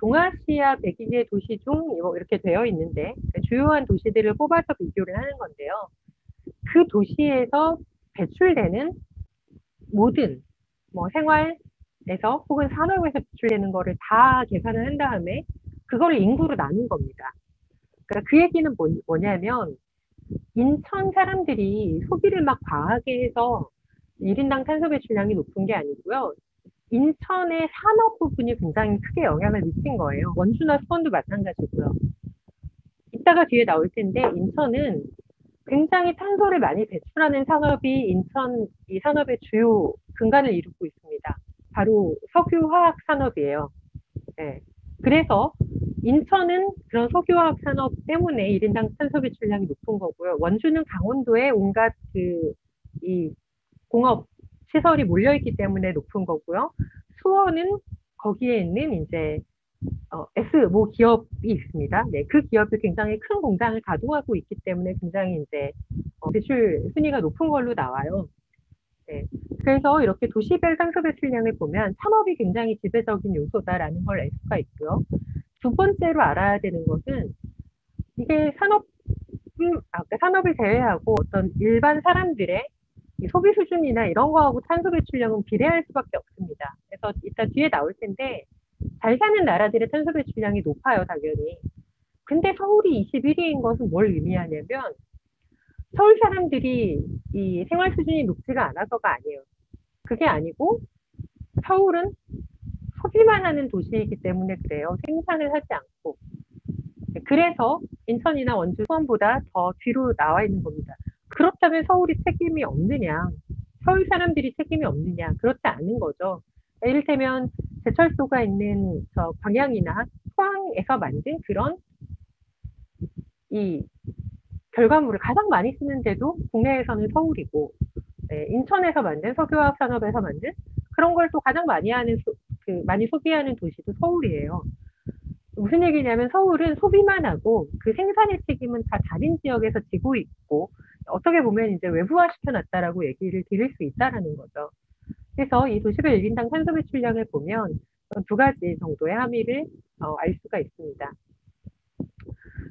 동아시아 102개 도시 중 이렇게 되어 있는데, 주요한 도시들을 뽑아서 비교를 하는 건데요. 그 도시에서 배출되는 모든, 생활에서 혹은 산업에서 배출되는 거를 다 계산을 한 다음에, 그걸 인구로 나눈 겁니다. 그러니까 그 얘기는 뭐냐면, 인천 사람들이 소비를 막 과하게 해서 1인당 탄소 배출량이 높은 게 아니고요. 인천의 산업 부분이 굉장히 크게 영향을 미친 거예요. 원주나 수원도 마찬가지고요. 이따가 뒤에 나올 텐데 인천은 굉장히 탄소를 많이 배출하는 산업이 인천 이 산업의 주요 근간을 이루고 있습니다. 바로 석유화학 산업이에요. 네. 그래서 인천은 그런 석유화학 산업 때문에 1인당 탄소 배출량이 높은 거고요. 원주는 강원도에 온갖 이 공업 시설이 몰려있기 때문에 높은 거고요. 수원은 거기에 있는 이제 모 기업이 있습니다. 네, 그 기업이 굉장히 큰 공장을 가동하고 있기 때문에 굉장히 이제 배출 순위가 높은 걸로 나와요. 네, 그래서 이렇게 도시별 탄소 배출량을 보면 산업이 굉장히 지배적인 요소다라는 걸 알 수가 있고요. 두 번째로 알아야 되는 것은 이게 산업을 제외하고 어떤 일반 사람들의 소비 수준이나 이런 거하고 탄소 배출량은 비례할 수밖에 없습니다. 그래서 이따 뒤에 나올 텐데 잘 사는 나라들의 탄소 배출량이 높아요, 당연히. 근데 서울이 21위인 것은 뭘 의미하냐면 서울 사람들이 이 생활 수준이 높지가 않아서가 아니에요. 그게 아니고 서울은 소비만 하는 도시이기 때문에 그래요. 생산을 하지 않고. 그래서 인천이나 원주, 수원보다 더 뒤로 나와 있는 겁니다. 그렇다면 서울이 책임이 없느냐? 서울 사람들이 책임이 없느냐? 그렇지 않은 거죠. 이를테면 제철소가 있는 저 광양이나 포항에서 만든 그런 이 결과물을 가장 많이 쓰는 데도 국내에서는 서울이고, 네, 인천에서 만든 석유화학 산업에서 만든 그런 걸 또 가장 많이 하는 많이 소비하는 도시도 서울이에요. 무슨 얘기냐면 서울은 소비만 하고 그 생산의 책임은 다 다른 지역에서 지고 있고 어떻게 보면 이제 외부화 시켜놨다라고 얘기를 드릴 수 있다라는 거죠. 그래서 이 도시별 1인당 탄소 배출량을 보면 두 가지 정도의 함의를 알 수가 있습니다.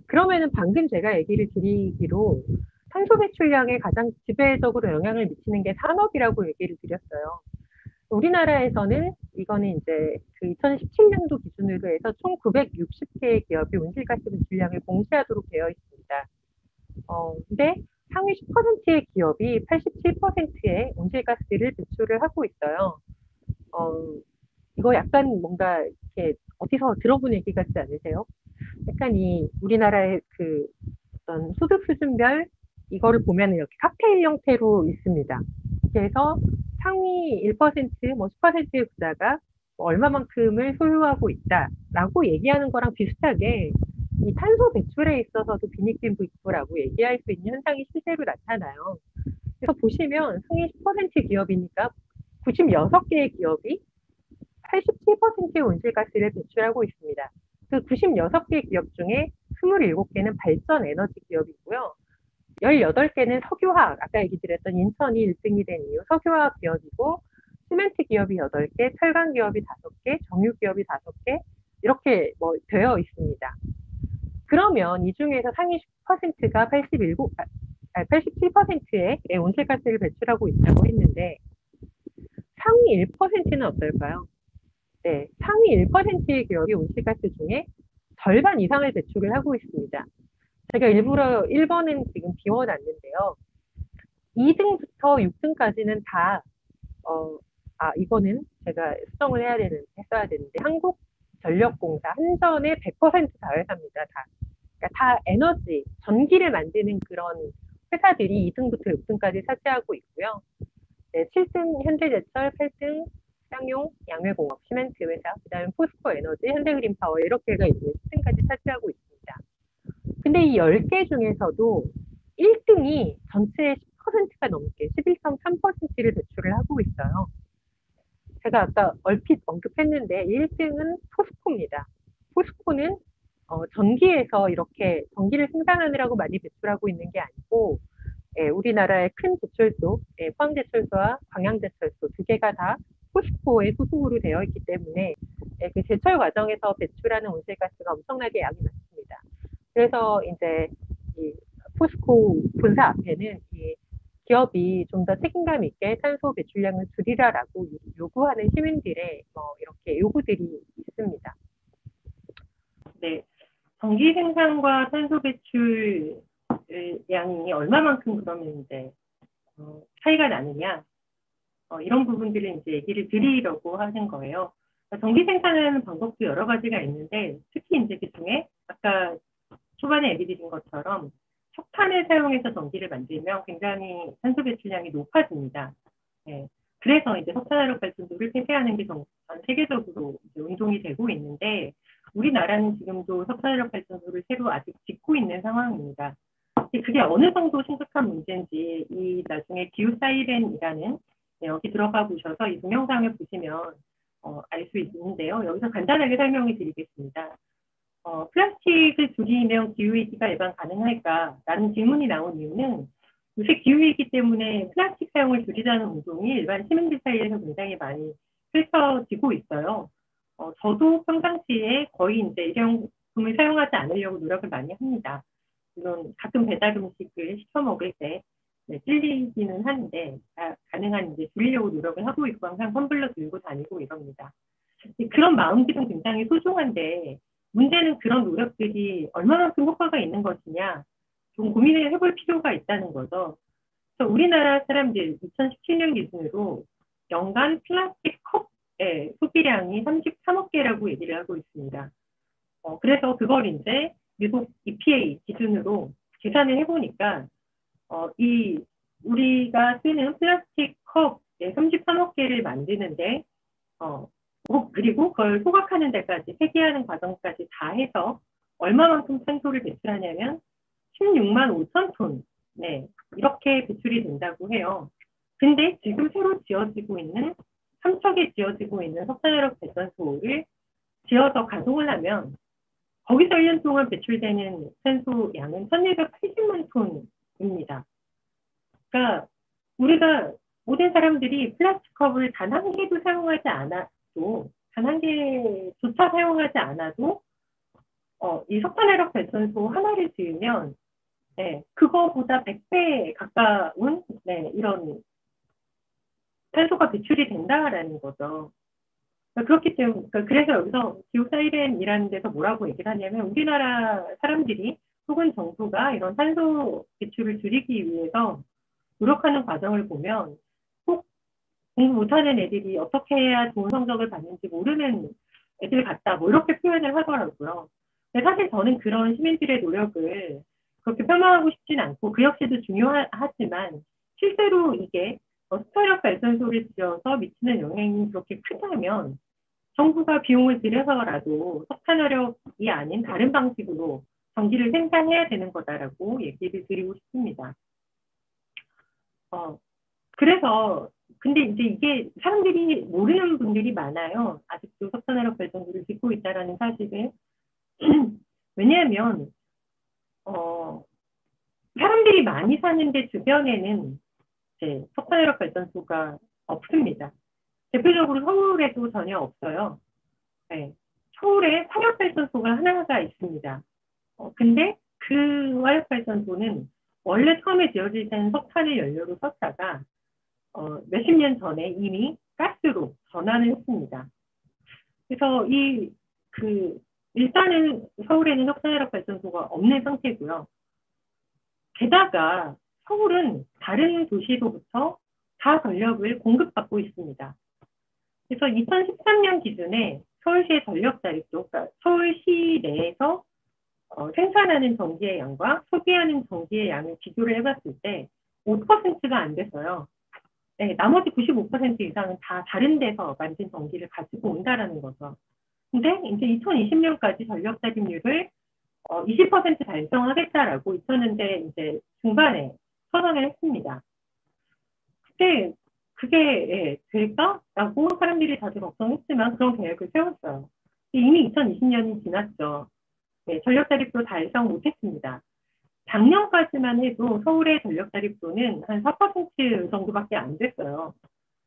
그러면은 방금 제가 얘기를 드리기로 탄소 배출량에 가장 지배적으로 영향을 미치는 게 산업이라고 얘기를 드렸어요. 우리나라에서는 이거는 이제 그 2017년도 기준으로 해서 총 960개의 기업이 온실가스 배출량을 공시하도록 되어 있습니다. 있습니다. 근데 상위 10%의 기업이 87%의 온실가스를 배출을 하고 있어요. 이거 약간 뭔가 이렇게 어디서 들어본 얘기 같지 않으세요? 약간 이 우리나라의 그 어떤 소득 수준별 이거를 보면 이렇게 칵테일 형태로 있습니다. 그래서 상위 1%, 뭐 10%의 부자가 뭐 얼마만큼을 소유하고 있다라고 얘기하는 거랑 비슷하게 이 탄소 배출에 있어서도 빈익빈 부익부라고 얘기할 수 있는 현상이 실제로 나타나요. 그래서 보시면 상위 10% 기업이니까 96개의 기업이 87%의 온실가스를 배출하고 있습니다. 그 96개 기업 중에 27개는 발전 에너지 기업이고요. 18개는 석유화학, 아까 얘기 드렸던 인천이 1등이 된 이유 석유화학 기업이고, 시멘트 기업이 8개, 철강 기업이 5개, 정유 기업이 5개, 이렇게 뭐 되어 있습니다. 그러면 이 중에서 상위 10%가 87%의 온실가스를 배출하고 있다고 했는데, 상위 1%는 어떨까요? 네, 상위 1%의 기업이 온실가스 중에 절반 이상을 배출을 하고 있습니다. 제가 일부러 1번은 지금 비워놨는데요. 2등부터 6등까지는 다, 이거는 제가 수정을 했어야 되는데, 한국전력공사, 한전의 100% 자회사입니다, 다. 그러니까 다 에너지, 전기를 만드는 그런 회사들이 2등부터 6등까지 차지하고 있고요. 네, 7등 현대제철, 8등 쌍용, 양회공업, 시멘트 회사, 그 다음에 포스코 에너지, 현대그린파워 이렇게가 이제 10등까지 차지하고 있습니다. 근데 이 10개 중에서도 1등이 전체의 10%가 넘게 11.3%를 배출을 하고 있어요. 제가 아까 얼핏 언급했는데 1등은 포스코입니다. 포스코는 전기에서 이렇게 전기를 생산하느라고 많이 배출하고 있는 게 아니고 우리나라의 큰 제철소, 포항제철소와 광양제철소 두 개가 다 포스코의 소속으로 되어 있기 때문에 그 제철 과정에서 배출하는 온실가스가 엄청나게 양이 많습니다. 그래서 이제 이 포스코 본사 앞에는 이 기업이 좀 더 책임감 있게 탄소 배출량을 줄이라라고 요구하는 시민들의 이렇게 요구들이 있습니다.
네, 전기 생산과 탄소 배출 양이 얼마만큼 그러면 이제 차이가 나느냐 이런 부분들을 이제 얘기를 드리려고 하는 거예요. 전기 생산하는 방법도 여러 가지가 있는데 특히 이제 그 중에 아까 초반에 얘기 드린 것처럼 석탄을 사용해서 전기를 만들면 굉장히 탄소 배출량이 높아집니다. 네. 그래서 이제 석탄화력 발전소를 폐쇄하는 게 전 세계적으로 이제 운동이 되고 있는데 우리나라는 지금도 석탄화력 발전소를 새로 아직 짓고 있는 상황입니다. 그게 어느 정도 심각한 문제인지 이 나중에 기후 사이렌이라는 여기 들어가 보셔서 이 동영상을 보시면 알 수 있는데요. 여기서 간단하게 설명을 드리겠습니다. 플라스틱을 줄이면 기후위기가 예방 가능할까라는 질문이 나온 이유는 요새 기후위기 때문에 플라스틱 사용을 줄이자는 운동이 일반 시민들 사이에서 굉장히 많이 펼쳐지고 있어요. 저도 평상시에 거의 이제 일회용품을 사용하지 않으려고 노력을 많이 합니다. 물론 가끔 배달 음식을 시켜 먹을 때 찔리기는 하는데 가능한 이제 줄이려고 노력을 하고 있고 항상 텀블러 들고 다니고 이럽니다. 그런 마음들은 굉장히 소중한데 문제는 그런 노력들이 얼마만큼 효과가 있는 것이냐 좀 고민을 해볼 필요가 있다는 거죠. 그래서 우리나라 사람들 2017년 기준으로 연간 플라스틱 컵의 소비량이 33억 개라고 얘기를 하고 있습니다. 그래서 그걸 이제 미국 EPA 기준으로 계산을 해보니까 우리가 쓰는 플라스틱 컵의 33억 개를 만드는데 그리고 그걸 소각하는 데까지 폐기하는 과정까지 다 해서 얼마만큼 탄소를 배출하냐면 16만 5천 톤 이렇게 배출이 된다고 해요. 근데 지금 새로 지어지고 있는 3척에 지어지고 있는 석탄화력 발전소를 지어서 가동을 하면 거기서 1년 동안 배출되는 탄소 양은 1280만 톤입니다. 그러니까 우리가 모든 사람들이 플라스틱 컵을 단 한 개도 사용하지 않아도 단 한 개조차 사용하지 않아도 이 석탄화력 발전소 하나를 지으면 그거보다 100배 가까운 이런 탄소가 배출이 된다라는 거죠. 그렇기 때문에 그래서 여기서 기후 사이렌이라는 데서 뭐라고 얘기를 하냐면 우리나라 사람들이 혹은 정부가 이런 탄소 배출을 줄이기 위해서 노력하는 과정을 보면 꼭 공부 못하는 애들이 어떻게 해야 좋은 성적을 받는지 모르는 애들 같다, 뭐 이렇게 표현을 하더라고요. 근데 사실 저는 그런 시민들의 노력을 그렇게 폄하하고 싶진 않고 그 역시도 중요하지만 실제로 이게 수소력 발전소를 지어서 미치는 영향이 그렇게 크다면 정부가 비용을 들여서라도 석탄화력이 아닌 다른 방식으로 전기를 생산해야 되는 거다라고 얘기를 드리고 싶습니다. 그래서 근데 이제 이게 사람들이 모르는 분들이 많아요. 아직도 석탄화력 발전소를 짓고 있다라는 사실을. 왜냐하면 사람들이 많이 사는데 주변에는 이제 석탄화력 발전소가 없습니다. 대표적으로 서울에도 전혀 없어요. 네. 서울에 화력발전소가 하나가 있습니다. 근데 그 화력발전소는 원래 처음에 지어질 때는 석탄을 연료로 썼다가 몇십 년 전에 이미 가스로 전환을 했습니다. 그래서 일단은 서울에는 석탄화력 발전소가 없는 상태고요. 게다가 서울은 다른 도시로부터 다 전력을 공급받고 있습니다. 그래서 2013년 기준에 서울시의 전력 자립도, 그러니까 서울시 내에서 생산하는 전기의 양과 소비하는 전기의 양을 비교를 해봤을 때 5%가 안 됐어요. 네, 나머지 95% 이상은 다 다른 데서 만든 전기를 가지고 온다라는 거죠. 근데 이제 2020년까지 전력 자립률을 20% 달성하겠다라고 2000년대 이제 중반에 선언을 했습니다. 그때 그게 될까라고 사람들이 다들 걱정했지만 그런 계획을 세웠어요. 이미 2020년이 지났죠. 네, 전력 자립도 달성 못했습니다. 작년까지만 해도 서울의 전력 자립도는 한 4% 정도밖에 안 됐어요.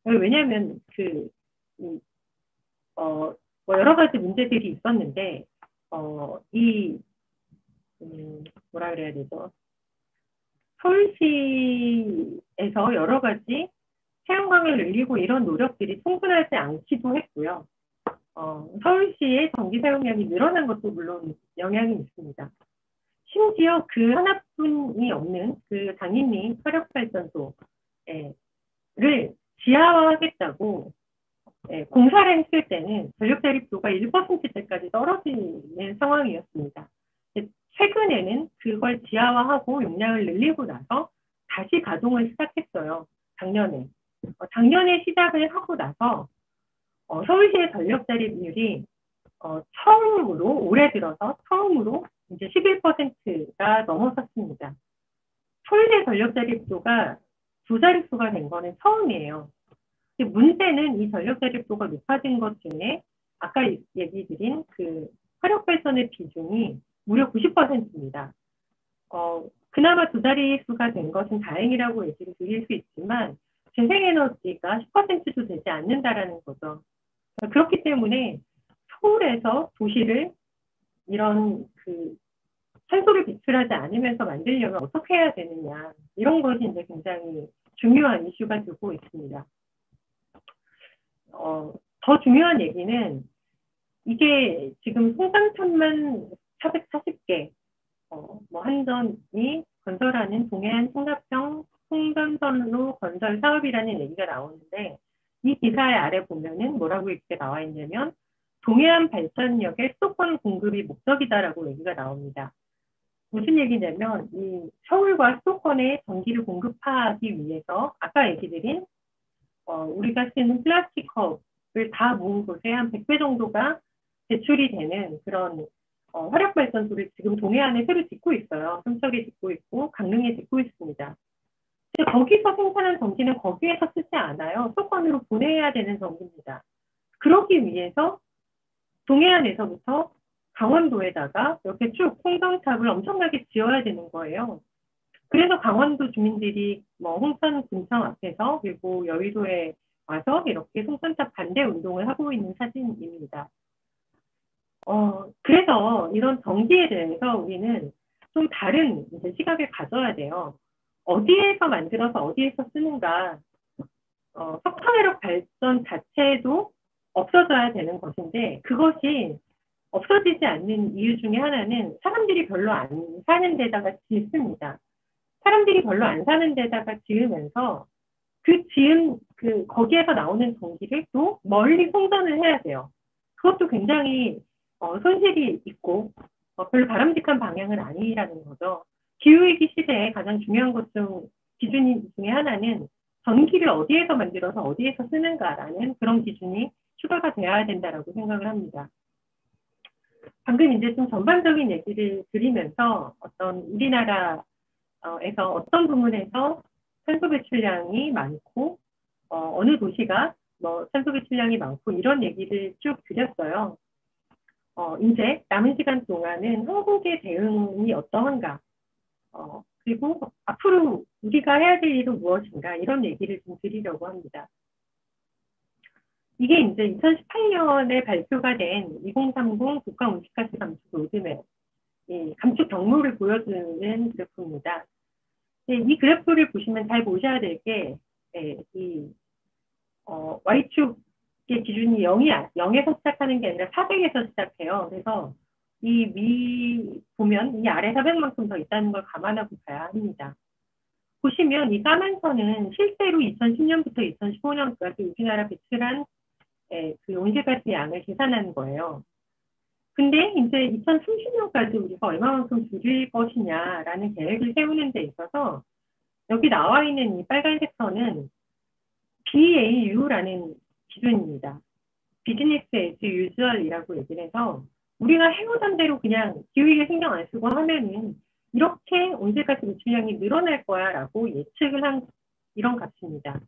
왜냐하면 뭐 여러 가지 문제들이 있었는데 뭐라 그래야 되죠? 서울시에서 여러 가지 태양광을 늘리고 이런 노력들이 충분하지 않기도 했고요. 서울시의 전기 사용량이 늘어난 것도 물론 영향이 있습니다. 심지어 그 하나뿐이 없는 그 당연히 화력발전소를 지하화하겠다고 공사를 했을 때는 전력 자립도가 1%대까지 떨어지는 상황이었습니다. 최근에는 그걸 지하화하고 용량을 늘리고 나서 다시 가동을 시작했어요. 작년에 시작을 하고 나서 서울시의 전력 자립률이 처음으로 올해 들어서 처음으로 이제 11%가 넘어섰습니다. 서울시 전력 자립도가 두 자릿수가 된 거는 처음이에요. 문제는 이 전력 자립도가 높아진 것 중에 아까 얘기 드린 그 화력발전의 비중이 무려 90%입니다. 그나마 두 자릿수가 된 것은 다행이라고 얘기를 드릴 수 있지만 재생에너지가 10%도 되지 않는다라는 거죠. 그렇기 때문에 서울에서 도시를 이런 탄소를 배출하지 않으면서 만들려면 어떻게 해야 되느냐, 이런 것이 이제 굉장히 중요한 이슈가 되고 있습니다. 더 중요한 얘기는 이게 지금 송산탄만 440개, 뭐 한전이 건설하는 동해안 승합형 송전선로 건설 사업이라는 얘기가 나오는데 이 기사의 아래 보면은 뭐라고 이렇게 나와 있냐면 동해안 발전역의 수도권 공급이 목적이다라고 얘기가 나옵니다. 무슨 얘기냐면 이 서울과 수도권에 전기를 공급하기 위해서 아까 얘기 드린 우리가 쓰는 플라스틱 컵을 다 모은 곳에 한 100배 정도가 배출이 되는 그런 화력발전소를 지금 동해안에 새로 짓고 있어요. 삼척에 짓고 있고 강릉에 짓고 있습니다. 거기서 생산한 전기는 거기에서 쓰지 않아요. 수도권으로 보내야 되는 전기입니다. 그러기 위해서 동해안에서부터 강원도에다가 이렇게 쭉 송전탑을 엄청나게 지어야 되는 거예요. 그래서 강원도 주민들이 뭐 홍천 군청 앞에서 그리고 여의도에 와서 이렇게 송전탑 반대 운동을 하고 있는 사진입니다. 그래서 이런 전기에 대해서 우리는 좀 다른 이제 시각을 가져야 돼요. 어디에서 만들어서 어디에서 쓰는가. 석탄화력 발전 자체도 없어져야 되는 것인데 그것이 없어지지 않는 이유 중에 하나는 사람들이 별로 안 사는 데다가 짓습니다. 사람들이 별로 안 사는 데다가 지으면서 거기에서 나오는 전기를 또 멀리 송전을 해야 돼요. 그것도 굉장히 손실이 있고 별로 바람직한 방향은 아니라는 거죠. 기후위기 시대에 가장 중요한 것 중 기준 중에 하나는 전기를 어디에서 만들어서 어디에서 쓰는가라는 그런 기준이 추가가 되어야 된다라고 생각을 합니다. 방금 이제 좀 전반적인 얘기를 드리면서 어떤 우리나라에서 어떤 부분에서 탄소 배출량이 많고 어느 도시가 뭐 탄소 배출량이 많고 이런 얘기를 쭉 드렸어요. 이제 남은 시간 동안은 한국의 대응이 어떠한가, 그리고 앞으로 우리가 해야 될 일은 무엇인가 이런 얘기를 좀 드리려고 합니다. 이게 이제 2018년에 발표가 된 2030 국가 온실가스 감축 로드맵, 감축 경로를 보여주는 그래프입니다. 이 그래프를 보시면 잘 보셔야 될 게, Y축의 기준이 0에서 시작하는 게 아니라 400에서 시작해요. 그래서 보면 이 아래 400만큼 더 있다는 걸 감안하고 봐야 합니다. 보시면 이 까만 선은 실제로 2010년부터 2015년까지 우리나라 배출한 그 온실가스 양을 계산하는 거예요. 근데 이제 2030년까지 우리가 얼마만큼 줄일 것이냐라는 계획을 세우는 데 있어서 여기 나와 있는 이 빨간색 선은 BAU라는 기준입니다. 비즈니스 에즈 유주얼이라고 얘기를 해서 우리가 해오던 대로 그냥 기후위기 신경 안 쓰고 하면은 이렇게 온실가스 배출량이 늘어날 거야라고 예측을 한 이런 값입니다.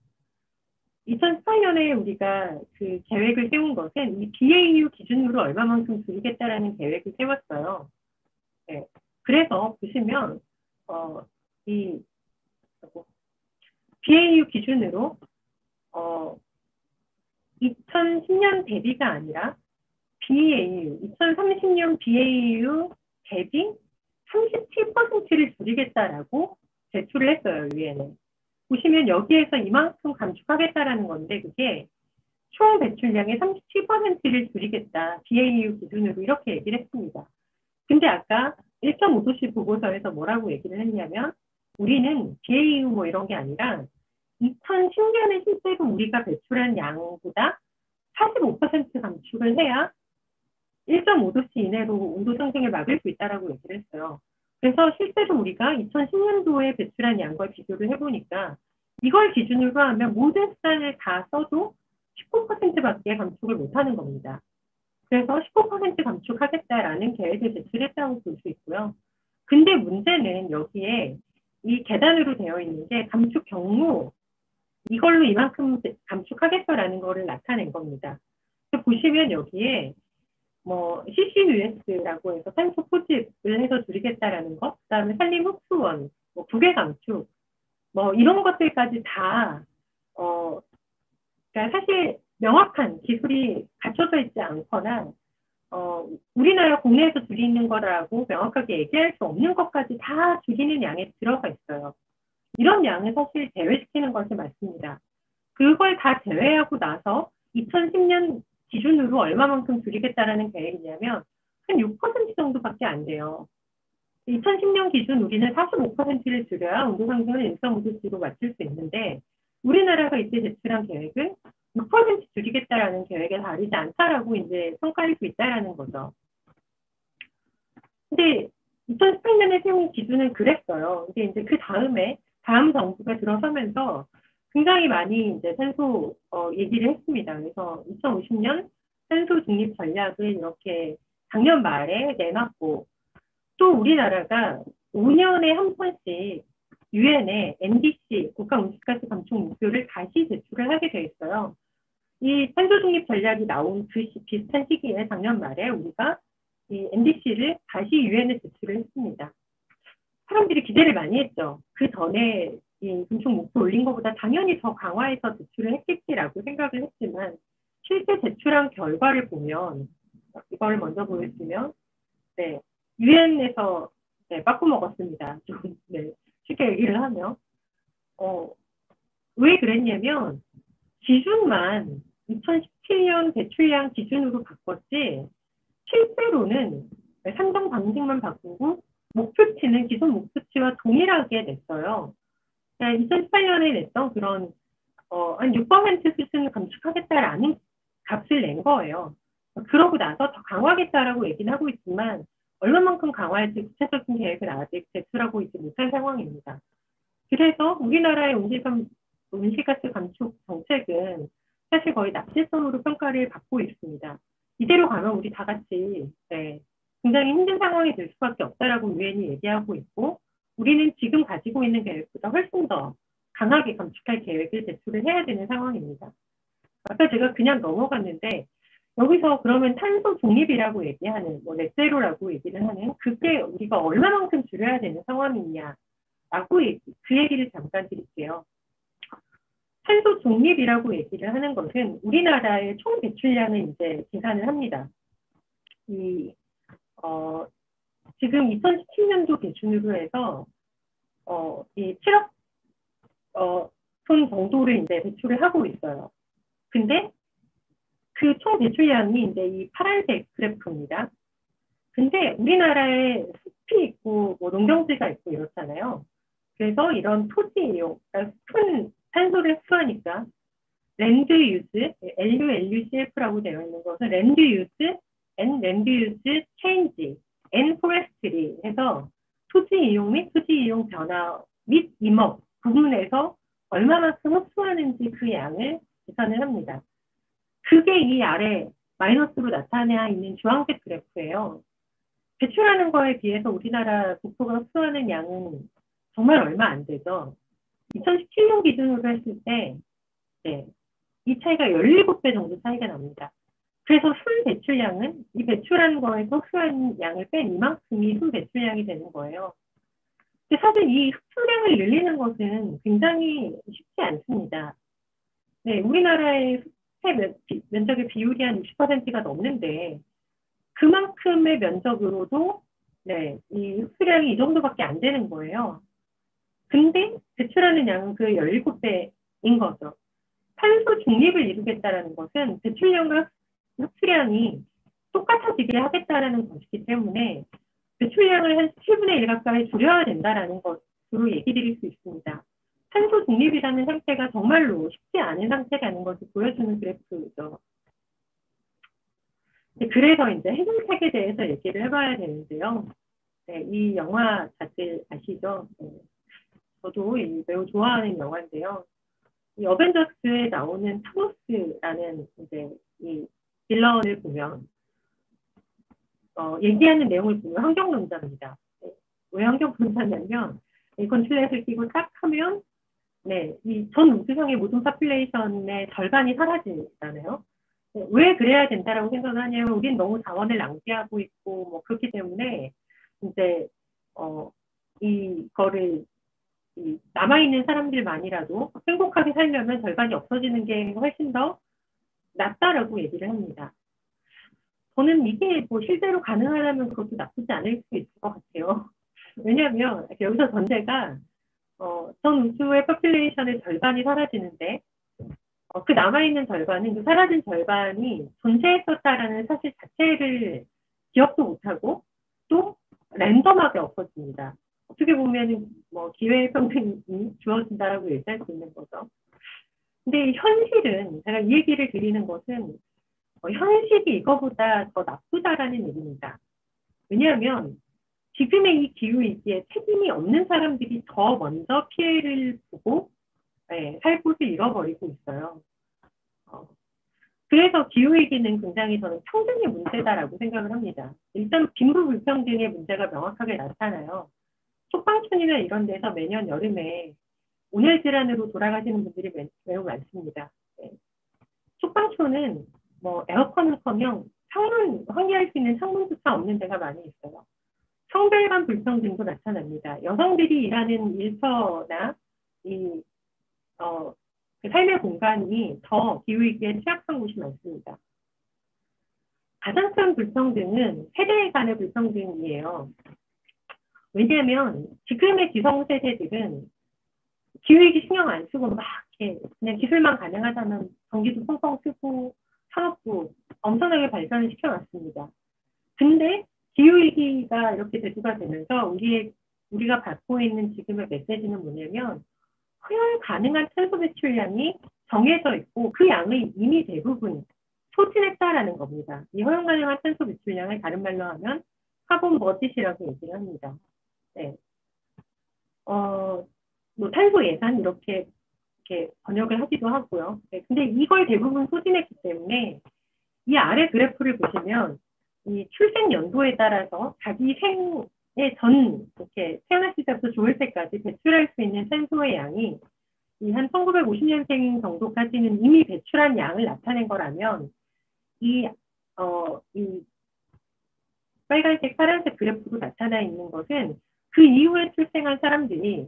2018년에 우리가 그 계획을 세운 것은 이 BAU 기준으로 얼마만큼 줄이겠다라는 계획을 세웠어요. 네. 그래서 보시면 이 BAU 기준으로 2010년 대비가 아니라 BAU, 2030년 BAU 대비 37%를 줄이겠다라고 제출을 했어요, 유엔에. 보시면 여기에서 이만큼 감축하겠다라는 건데 그게 총 배출량의 37%를 줄이겠다, BAU 기준으로 이렇게 얘기를 했습니다. 근데 아까 1.5도씨 보고서에서 뭐라고 얘기를 했냐면 우리는 BAU 뭐 이런 게 아니라 2010년에 실제로 우리가 배출한 양보다 45% 감축을 해야 1.5도씨 이내로 온도 상승을 막을 수 있다라고 얘기를 했어요. 그래서 실제로 우리가 2010년도에 배출한 양과 비교를 해보니까 이걸 기준으로 하면 모든 수단을 다 써도 19%밖에 감축을 못하는 겁니다. 그래서 19% 감축하겠다라는 계획을 제출했다고 볼 수 있고요. 근데 문제는 여기에 이 계단으로 되어 있는 게 감축 경로, 이걸로 이만큼 감축하겠다라는 거를 나타낸 겁니다. 보시면 여기에 뭐 CCUS라고 해서 탄소 포집을 해서 줄이겠다라는 것, 그다음에 산림 흡수원, 뭐 부계 감축, 뭐 이런 것들까지 다 그러니까 사실 명확한 기술이 갖춰져 있지 않거나 우리나라 국내에서 줄이는 거라고 명확하게 얘기할 수 없는 것까지 다 줄이는 양에 들어가 있어요. 이런 양을 사실 제외시키는 것이 맞습니다. 그걸 다 제외하고 나서 2010년 기준으로 얼마만큼 줄이겠다라는 계획이냐면 한 6% 정도밖에 안 돼요. 2010년 기준 우리는 45%를 줄여야 온도 상승을 1.5도씨로 맞출 수 있는데 우리나라가 이때 제출한 계획은 6% 줄이겠다라는 계획에 다르지 않다라고 이제 평가할 수 있다라는 거죠. 근데 2018년에 세운 기준은 그랬어요. 근데 이제 그 다음 정부가 들어서면서 굉장히 많이 이제 탄소 얘기를 했습니다. 그래서 2050년 탄소 중립 전략을 이렇게 작년 말에 내놨고 또 우리나라가 5년에 한 번씩 유엔에 NDC 국가 온실가스 감축 목표를 다시 제출을 하게 돼 있어요. 이 탄소 중립 전략이 나온 그 비슷한 시기에 작년 말에 우리가 이 NDC를 다시 유엔에 제출을 했습니다. 사람들이 기대를 많이 했죠. 그 전에 이 감축 목표 올린 것보다 당연히 더 강화해서 제출을 했겠지라고 생각을 했지만 실제 제출한 결과를 보면 이걸 먼저 보여주면 네, 유엔에서 네, 빠꾸 먹었습니다. 좀 네, 쉽게 얘기를 하면 왜 그랬냐면 기준만 2017년 배출량 기준으로 바꿨지 실제로는 산정 방식만 바꾸고 목표치는 기존 목표치와 동일하게 냈어요. 2018년에 냈던 그런 한 6% 수준을 감축하겠다라는 값을 낸 거예요. 그러고 나서 더 강화하겠다라고 얘기는 하고 있지만 얼마만큼 강화할지 구체적인 계획을 아직 제출하고 있지 못한 상황입니다. 그래서 우리나라의 온실가스 감축 정책은 사실 거의 납치성으로 평가를 받고 있습니다. 이대로 가면 우리 다 같이 굉장히 힘든 상황이 될 수밖에 없다라고 유엔이 얘기하고 있고 우리는 지금 가지고 있는 계획보다 훨씬 더 강하게 감축할 계획을 제출을 해야 되는 상황입니다. 아까 제가 그냥 넘어갔는데 여기서 그러면 탄소 중립이라고 얘기하는 넷제로라고 얘기를 하는 그게 우리가 얼마만큼 줄여야 되는 상황이냐라고 그 얘기를 잠깐 드릴게요. 탄소 중립이라고 얘기를 하는 것은 우리나라의 총 배출량을 이제 계산을 합니다. 지금 2017년도 기준으로 해서 이 7억 톤 정도를 이제 배출을 하고 있어요. 근데 그 총 배출량이 이제 이 파란색 그래프입니다. 근데 우리나라에 숲이 있고 농경지가 있고 이렇잖아요. 그래서 이런 토지 이용, 그러니까 큰 탄소를 흡수하니까 랜드 유즈, LULUCF라고 되어 있는 것은 랜드 유즈 and 랜드 유즈 체인지 and 포레스트리 해서 토지 이용 및 토지 이용 변화 및 임업 부분에서 얼마만큼 흡수하는지 그 양을 계산을 합니다. 그게 이 아래 마이너스로 나타나 있는 주황색 그래프예요. 배출하는 거에 비해서 우리나라 국토가 흡수하는 양은 정말 얼마 안 되죠. 2017년 기준으로 했을 때 이 차이가 17배 정도 차이가 납니다. 그래서 순 배출량은 이 배출하는 거에서 흡수한 양을 뺀 이만큼이 순 배출량이 되는 거예요. 근데 사실 이 흡수량을 늘리는 것은 굉장히 쉽지 않습니다. 우리나라의 숲의 면적의 비율이 한 60%가 넘는데 그만큼의 면적으로도 이 흡수량이 이 정도밖에 안 되는 거예요. 근데 배출하는 양은 그 17배인 거죠. 탄소 중립을 이루겠다는 것은 배출량과 흡수량이 똑같아지게 하겠다는 것이기 때문에 배출량을 한 7분의 1 가까이 줄여야 된다는 것으로 얘기 드릴 수 있습니다. 탄소 중립이라는 상태가 정말로 쉽지 않은 상태라는 것을 보여주는 그래프죠. 그래서 이제 해동책에 대해서 얘기를 해봐야 되는데요. 이 영화 다들 아시죠? 저도 매우 좋아하는 영화인데요. 이 어벤져스에 나오는 타노스라는 이제 이 빌런을 보면 얘기하는 내용을 보면 환경론자입니다. 왜 환경론자냐면 건틀렛을 끼고 딱 하면 이 전 우주성의 모든 파퓰레이션의 절반이 사라지잖아요. 왜 그래야 된다라고 생각을 하냐면 우린 너무 자원을 낭비하고 있고 그렇기 때문에 이제 이거를 남아있는 사람들만이라도 행복하게 살려면 절반이 없어지는 게 훨씬 더 낫다라고 얘기를 합니다. 저는 이게 실제로 가능하다면 그것도 나쁘지 않을 수 있을 것 같아요. 왜냐하면 여기서 전제가 전 우주의 포퓰레이션의 절반이 사라지는데 그 남아있는 절반은 그 사라진 절반이 존재했었다라는 사실 자체를 기억도 못하고 또 랜덤하게 없어집니다. 어떻게 보면 기회의 평등이 주어진다라고 얘기할 수 있는 거죠. 근데 현실은 제가 이 얘기를 드리는 것은 현실이 이거보다 더 나쁘다라는 얘기입니다. 왜냐하면 지금의 이 기후위기에 책임이 없는 사람들이 더 먼저 피해를 보고 살 곳을 잃어버리고 있어요. 그래서 기후위기는 굉장히 저는 평등의 문제다라고 생각을 합니다. 일단 빈부불평등의 문제가 명확하게 나타나요. 촉방촌이나 이런 데서 매년 여름에 온열 질환으로 돌아가시는 분들이 매우 많습니다. 촉방촌은 에어컨은커녕 창문 환기할 수 있는 창문조차 없는 데가 많이 있어요. 성별 간 불평등도 나타납니다. 여성들이 일하는 일터나 그 삶의 공간이 더 기후위기에 취약한 곳이 많습니다. 가장 큰 불평등은 세대 간의 불평등이에요. 왜냐하면 지금의 기성세대들은 기후위기 신경 안 쓰고 막 이렇게 그냥 기술만 가능하다면 전기도 펑펑 쓰고 산업도 엄청나게 발전을 시켜놨습니다. 근데 기후위기가 이렇게 대두가 되면서 우리가 받고 있는 지금의 메시지는 뭐냐면 허용 가능한 탄소 배출량이 정해져 있고 그 양의 이미 대부분 소진했다라는 겁니다. 이 허용 가능한 탄소 배출량을 다른 말로 하면 카본 버짓이라고 얘기를 합니다. 네. 뭐 탄소 예산 이렇게 번역을 하기도 하고요. 네. 근데 이걸 대부분 소진했기 때문에 이 아래 그래프를 보시면 이 출생 연도에 따라서 자기 생애 전 이렇게 태어났을 때부터 죽을 때까지 배출할 수 있는 탄소의 양이 이 한 1950년생 정도까지는 이미 배출한 양을 나타낸 거라면 이 빨간색, 파란색 그래프로 나타나 있는 것은 그 이후에 출생한 사람들이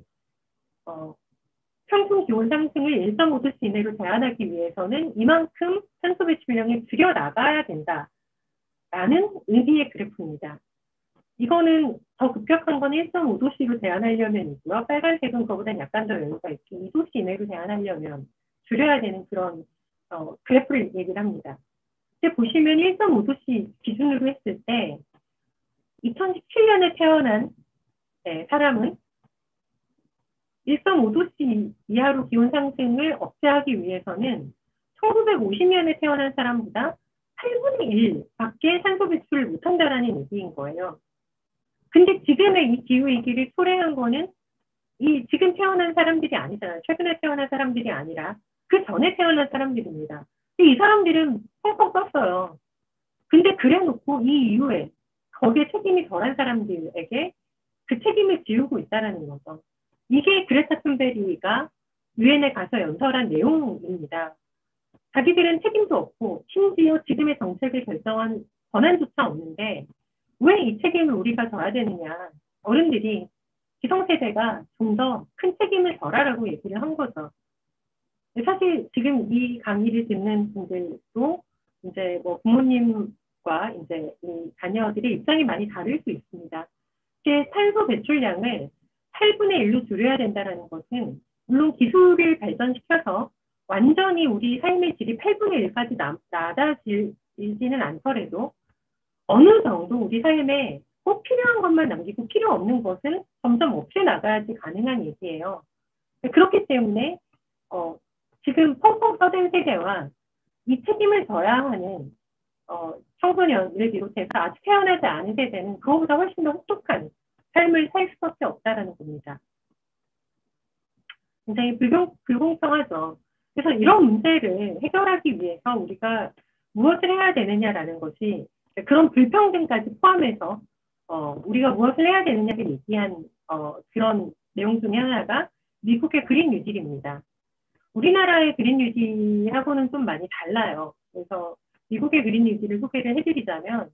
평균 기온 상승을 1.5도 이내로 제한하기 위해서는 이만큼 탄소 배출량을 줄여나가야 된다라는 의미의 그래프입니다. 이거는 더 급격한 건 1.5도씨로 제한하려면이고요. 빨간색은 그거보다 약간 더 여유가 있고 2도씨 이내로 제한하려면 줄여야 되는 그런 그래프를 얘기를 합니다. 근데 보시면 1.5도씨 기준으로 했을 때 2017년에 태어난 사람은 1.5도씨 이하로 기온 상승을 억제하기 위해서는 1950년에 태어난 사람보다 8분의 1밖에 탄소 배출을 못한다라는 얘기인 거예요. 근데 지금의 이 기후위기를 초래한 거는 이 지금 태어난 사람들이 아니잖아요. 최근에 태어난 사람들이 아니라 그 전에 태어난 사람들입니다. 이 사람들은 펑펑 떴어요. 근데 그래놓고 이 이후에 거기에 책임이 덜한 사람들에게 그 책임을 지우고 있다는 거죠. 이게 그레타 툰베리가 유엔에 가서 연설한 내용입니다. 자기들은 책임도 없고 심지어 지금의 정책을 결정한 권한조차 없는데 왜 이 책임을 우리가 져야 되느냐. 어른들이 기성세대가 좀 더 큰 책임을 져라라고 얘기를 한 거죠. 사실 지금 이 강의를 듣는 분들도 이제 뭐 부모님과 이제 이 자녀들의 입장이 많이 다를 수 있습니다. 탄소 배출량을 8분의 1로 줄여야 된다는 것은 물론 기술을 발전시켜서 완전히 우리 삶의 질이 8분의 1까지 낮아지지는 않더라도 어느 정도 우리 삶에 꼭 필요한 것만 남기고 필요 없는 것은 점점 없애나가야지 가능한 얘기예요. 그렇기 때문에 지금 펑펑 떠든 세대와 이 책임을 져야 하는 청소년을 비롯해서 아직 태어나지 않은 세대는 그거보다 훨씬 더 혹독한 삶을 살 수밖에 없다는 겁니다. 굉장히 불공평하죠. 그래서 이런 문제를 해결하기 위해서 우리가 무엇을 해야 되느냐라는 것이 그런 불평등까지 포함해서 우리가 무엇을 해야 되느냐를 얘기한 그런 내용 중에 하나가 미국의 그린 뉴딜입니다. 우리나라의 그린 뉴딜하고는 좀 많이 달라요. 그래서 미국의 그린 뉴딜을 소개를 해드리자면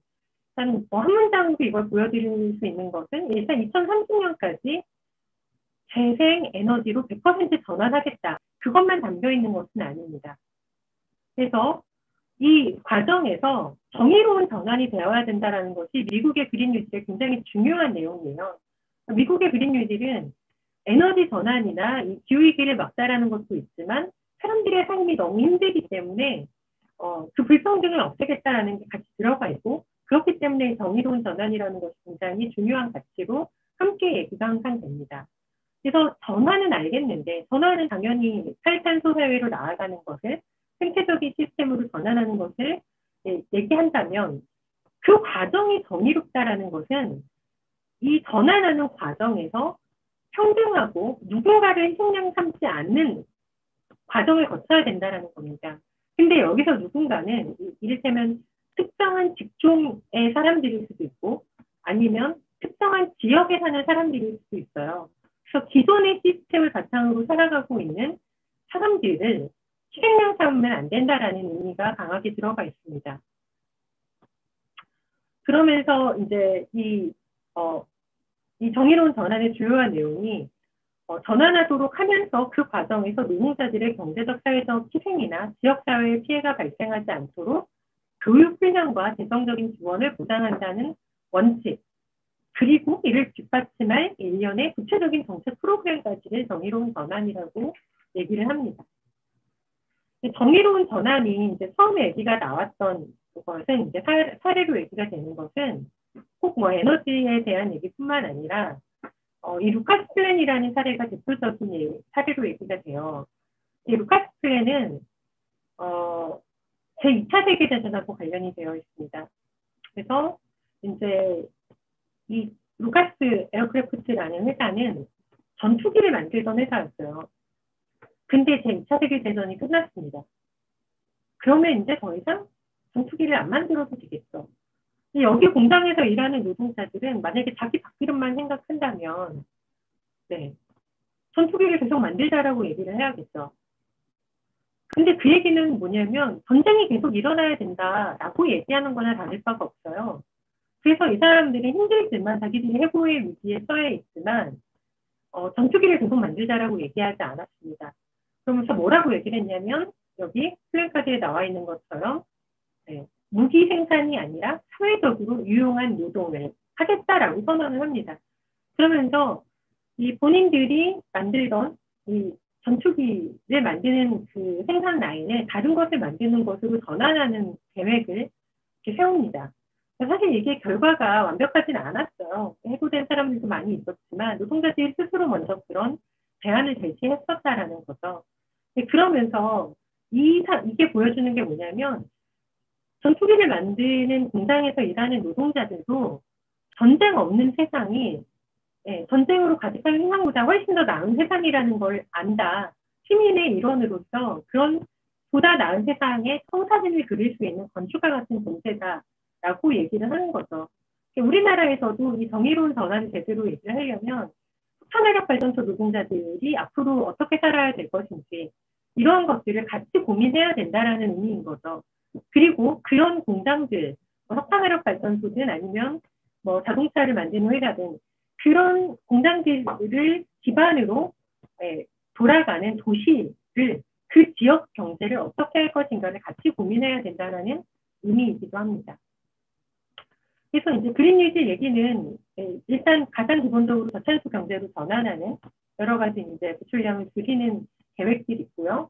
한 문장으로 이걸 보여드릴 수 있는 것은 일단 2030년까지 재생 에너지로 100% 전환하겠다. 그것만 담겨 있는 것은 아닙니다. 그래서 이 과정에서 정의로운 전환이 되어야 된다는 것이 미국의 그린 뉴딜의 굉장히 중요한 내용이에요. 미국의 그린 뉴딜은 에너지 전환이나 이 기후위기를 막자라는 것도 있지만 사람들의 삶이 너무 힘들기 때문에 그 불평등을 없애겠다라는 게 같이 들어가 있고 그렇기 때문에 정의로운 전환이라는 것이 굉장히 중요한 가치로 함께 얘기가 항상 됩니다. 그래서 전환은 알겠는데 전환은 당연히 탈탄소 사회로 나아가는 것을 생태적인 시스템으로 전환하는 것을 얘기한다면 그 과정이 정의롭다라는 것은 이 전환하는 과정에서 평등하고 누군가를 희생양 삼지 않는 과정을 거쳐야 된다는 겁니다. 근데 여기서 누군가는 이를테면 특정한 직종의 사람들일 수도 있고 아니면 특정한 지역에 사는 사람들일 수도 있어요. 그래서 기존의 시스템을 바탕으로 살아가고 있는 사람들을 희생양 삼으면 안 된다라는 의미가 강하게 들어가 있습니다. 그러면서 이제 이 정의로운 전환의 주요한 내용이 전환하도록 하면서 그 과정에서 노동자들의 경제적, 사회적 희생이나 지역사회의 피해가 발생하지 않도록 교육 훈련과 재정적인 지원을 보장한다는 원칙, 그리고 이를 뒷받침할 일련의 구체적인 정책 프로그램까지를 정의로운 전환이라고 얘기를 합니다. 정의로운 전환이 이제 처음에 얘기가 나왔던 것은 이제 사례로 얘기가 되는 것은 꼭 뭐 에너지에 대한 얘기뿐만 아니라 이 루카스 플랜이라는 사례가 대표적인 사례로 얘기가 돼요. 이 루카스 플랜은 제2차 세계대전하고 관련이 되어 있습니다. 그래서 이제 이 루카스 에어크래프트라는 회사는 전투기를 만들던 회사였어요. 근데 제2차 세계대전이 끝났습니다. 그러면 이제 더 이상 전투기를 안 만들어도 되겠어. 여기 공장에서 일하는 노동자들은 만약에 자기 바퀴름만 생각한다면 네, 전투기를 계속 만들자라고 얘기를 해야겠죠. 근데 그 얘기는 뭐냐면 전쟁이 계속 일어나야 된다라고 얘기하는 거나 다를 바가 없어요. 그래서 이 사람들은 힘들지만 자기들이 해고의 위기에 처해 있지만 전투기를 계속 만들자라고 얘기하지 않았습니다. 그러면서 뭐라고 얘기를 했냐면 여기 플랜카드에 나와 있는 것처럼 네, 무기 생산이 아니라 사회적으로 유용한 노동을 하겠다라고 선언을 합니다. 그러면서 이 본인들이 만들던 이 전투기를 만드는 그 생산 라인을 다른 것을 만드는 것으로 전환하는 계획을 이렇게 세웁니다. 사실 이게 결과가 완벽하지는 않았어요. 해고된 사람들도 많이 있었지만 노동자들이 스스로 먼저 그런 제안을 제시했었다라는 거죠. 그러면서 이게 보여주는 게 뭐냐면 전투기를 만드는 공장에서 일하는 노동자들도 전쟁 없는 세상이 전쟁으로 가득한 세상보다 훨씬 더 나은 세상이라는 걸 안다. 시민의 일원으로서 그런 보다 나은 세상에 청사진을 그릴 수 있는 건축가 같은 존재다라고 얘기를 하는 거죠. 우리나라에서도 이 정의로운 전환을 제대로 얘기를 하려면 석탄화력 발전소 노동자들이 앞으로 어떻게 살아야 될 것인지 이러한 것들을 같이 고민해야 된다라는 의미인 거죠. 그리고 그런 공장들, 석탄화력 발전소든 아니면 뭐 자동차를 만드는 회사든 그런 공장들을 기반으로 돌아가는 도시를 그 지역 경제를 어떻게 할 것인가를 같이 고민해야 된다는 의미이기도 합니다. 그래서 이제 그린 뉴딜 얘기는 일단 가장 기본적으로 저탄소 경제로 전환하는 여러 가지 이제 배출량을 줄이는 계획들이 있고요.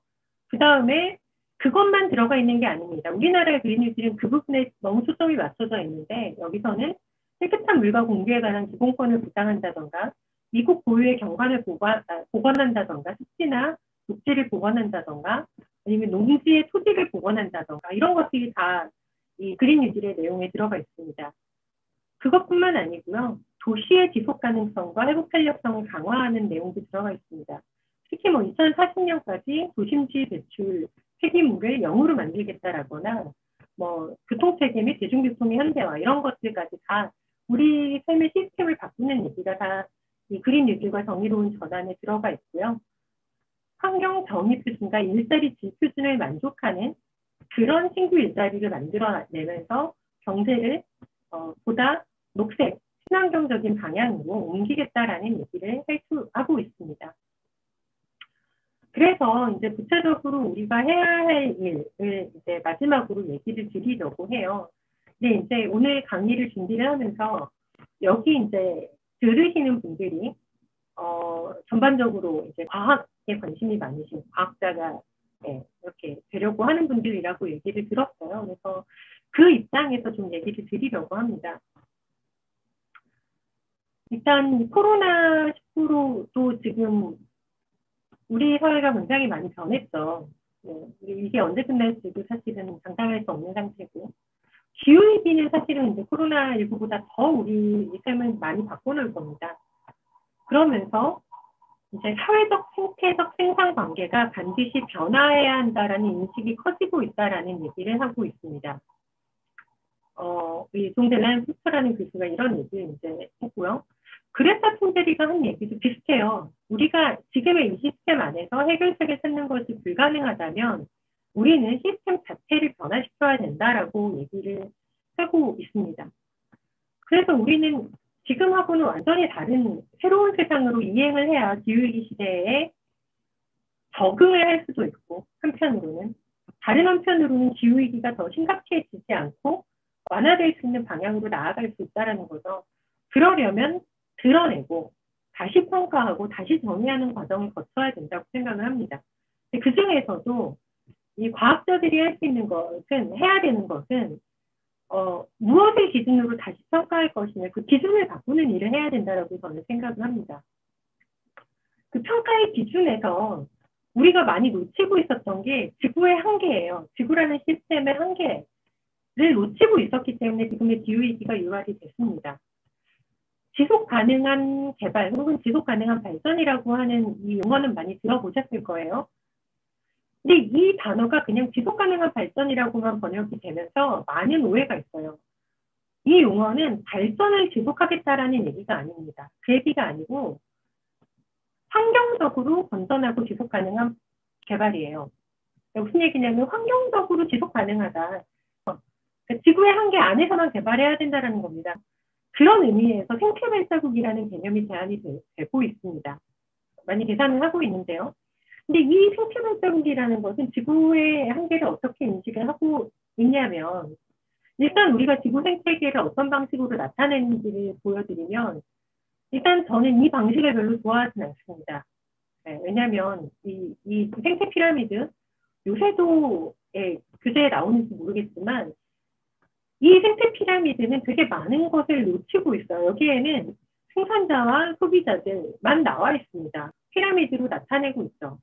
그 다음에 그것만 들어가 있는 게 아닙니다. 우리나라의 그린 뉴딜은 그 부분에 너무 초점이 맞춰져 있는데 여기서는 깨끗한 물과 공기에 관한 기본권을 보장한다던가 미국 고유의 경관을 복원한다던가 습지나 녹지를 복원한다던가 아니면 농지의 토지를 복원한다던가 이런 것들이 다 이 그린 뉴딜의 내용에 들어가 있습니다. 그것뿐만 아니고요. 도시의 지속 가능성과 회복 탄력성을 강화하는 내용도 들어가 있습니다. 특히 뭐 2040년까지 도심지 배출 폐기물을 0으로 만들겠다라거나 뭐 교통체계 및 대중교통의 현대화 이런 것들까지 다 우리 삶의 시스템을 바꾸는 얘기가 다 이 그린 뉴딜과 정의로운 전환에 들어가 있고요. 환경 정의 표준과 일자리 질 표준을 만족하는 그런 신규 일자리를 만들어내면서 경제를 보다 녹색, 친환경적인 방향으로 옮기겠다라는 얘기를 하고 있습니다. 그래서 이제 구체적으로 우리가 해야 할 일을 이제 마지막으로 얘기를 드리려고 해요. 근데 이제 오늘 강의를 준비를 하면서 여기 이제 들으시는 분들이 전반적으로 이제 과학에 관심이 많으신 과학자가 이렇게 되려고 하는 분들이라고 얘기를 들었어요. 그래서 그 입장에서 좀 얘기를 드리려고 합니다. 일단 코로나19도 지금 우리 사회가 굉장히 많이 변했죠. 이게 언제 끝날지도 사실은 장담할 수 없는 상태고 기후위기는 사실은 이제 코로나19보다 더 우리 삶을 많이 바꿔놓을 겁니다. 그러면서 이제 사회적, 생태적 생산 관계가 반드시 변화해야 한다라는 인식이 커지고 있다라는 얘기를 하고 있습니다. 이 종델란 푸스라는 교수가 이런 얘기를 이제 했고요. 그레타 툰베리가 한 얘기도 비슷해요. 우리가 지금의 이 시스템 안에서 해결책을 찾는 것이 불가능하다면 우리는 시스템 자체를 변화시켜야 된다라고 얘기를 하고 있습니다. 그래서 우리는 지금하고는 완전히 다른 새로운 세상으로 이행을 해야 기후위기 시대에 적응을 할 수도 있고 한편으로는 다른 한편으로는 기후위기가 더 심각해지지 않고 완화될 수 있는 방향으로 나아갈 수 있다는 거죠. 그러려면 드러내고 다시 평가하고 다시 정의하는 과정을 거쳐야 된다고 생각을 합니다. 그 중에서도 이 과학자들이 할 수 있는 것은 해야 되는 것은 무엇을 기준으로 다시 평가할 것이냐, 그 기준을 바꾸는 일을 해야 된다고 저는 생각을 합니다. 그 평가의 기준에서 우리가 많이 놓치고 있었던 게 지구의 한계예요. 지구라는 시스템의 한계를 놓치고 있었기 때문에 지금의 기후위기가 유발이 됐습니다. 지속 가능한 개발 혹은 지속 가능한 발전이라고 하는 이 용어는 많이 들어보셨을 거예요. 근데 이 단어가 그냥 지속 가능한 발전이라고만 번역이 되면서 많은 오해가 있어요. 이 용어는 발전을 지속하겠다라는 얘기가 아닙니다. 그 얘기가 아니고 환경적으로 건전하고 지속 가능한 개발이에요. 무슨 얘기냐면 환경적으로 지속 가능하다. 지구의 한계 안에서만 개발해야 된다는 겁니다. 그런 의미에서 생태 발자국이라는 개념이 제안이 되고 있습니다. 많이 계산을 하고 있는데요. 근데 이 생태 발자국이라는 것은 지구의 한계를 어떻게 인식을 하고 있냐면 일단 우리가 지구 생태계를 어떤 방식으로 나타내는지를 보여드리면 일단 저는 이 방식을 별로 좋아하진 않습니다. 네, 왜냐하면 이 생태 피라미드 요새도의 규제에 나오는지 모르겠지만 이 생태 피라미드는 되게 많은 것을 놓치고 있어요. 여기에는 생산자와 소비자들만 나와 있습니다. 피라미드로 나타내고 있죠.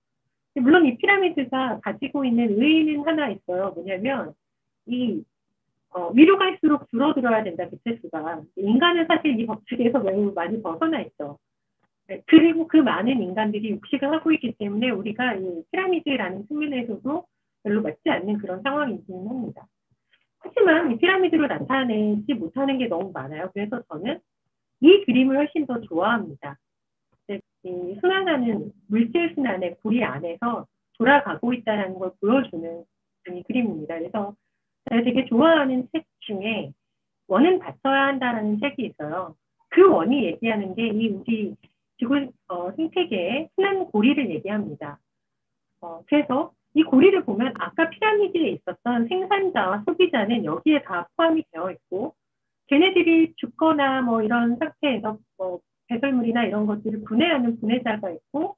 물론 이 피라미드가 가지고 있는 의의는 하나 있어요. 뭐냐면 위로 갈수록 줄어들어야 된다, 개체수가. 인간은 사실 이 법칙에서 매우 많이 벗어나 있죠. 네, 그리고 그 많은 인간들이 육식을 하고 있기 때문에 우리가 이 피라미드라는 측면에서도 별로 맞지 않는 그런 상황이기는 합니다. 하지만 이 피라미드로 나타내지 못하는 게 너무 많아요. 그래서 저는 이 그림을 훨씬 더 좋아합니다. 이 순환하는 물질 순환의 고리 안에서 돌아가고 있다는 걸 보여주는 이 그림입니다. 그래서 제가 되게 좋아하는 책 중에 원은 받쳐야 한다라는 책이 있어요. 그 원이 얘기하는 게 이 우리 지구 생태계의 순환 고리를 얘기합니다. 그래서 이 고리를 보면 아까 피라미드에 있었던 생산자와 소비자는 여기에 다 포함이 되어 있고 걔네들이 죽거나 뭐 이런 상태에서 배설물이나 이런 것들을 분해하는 분해자가 있고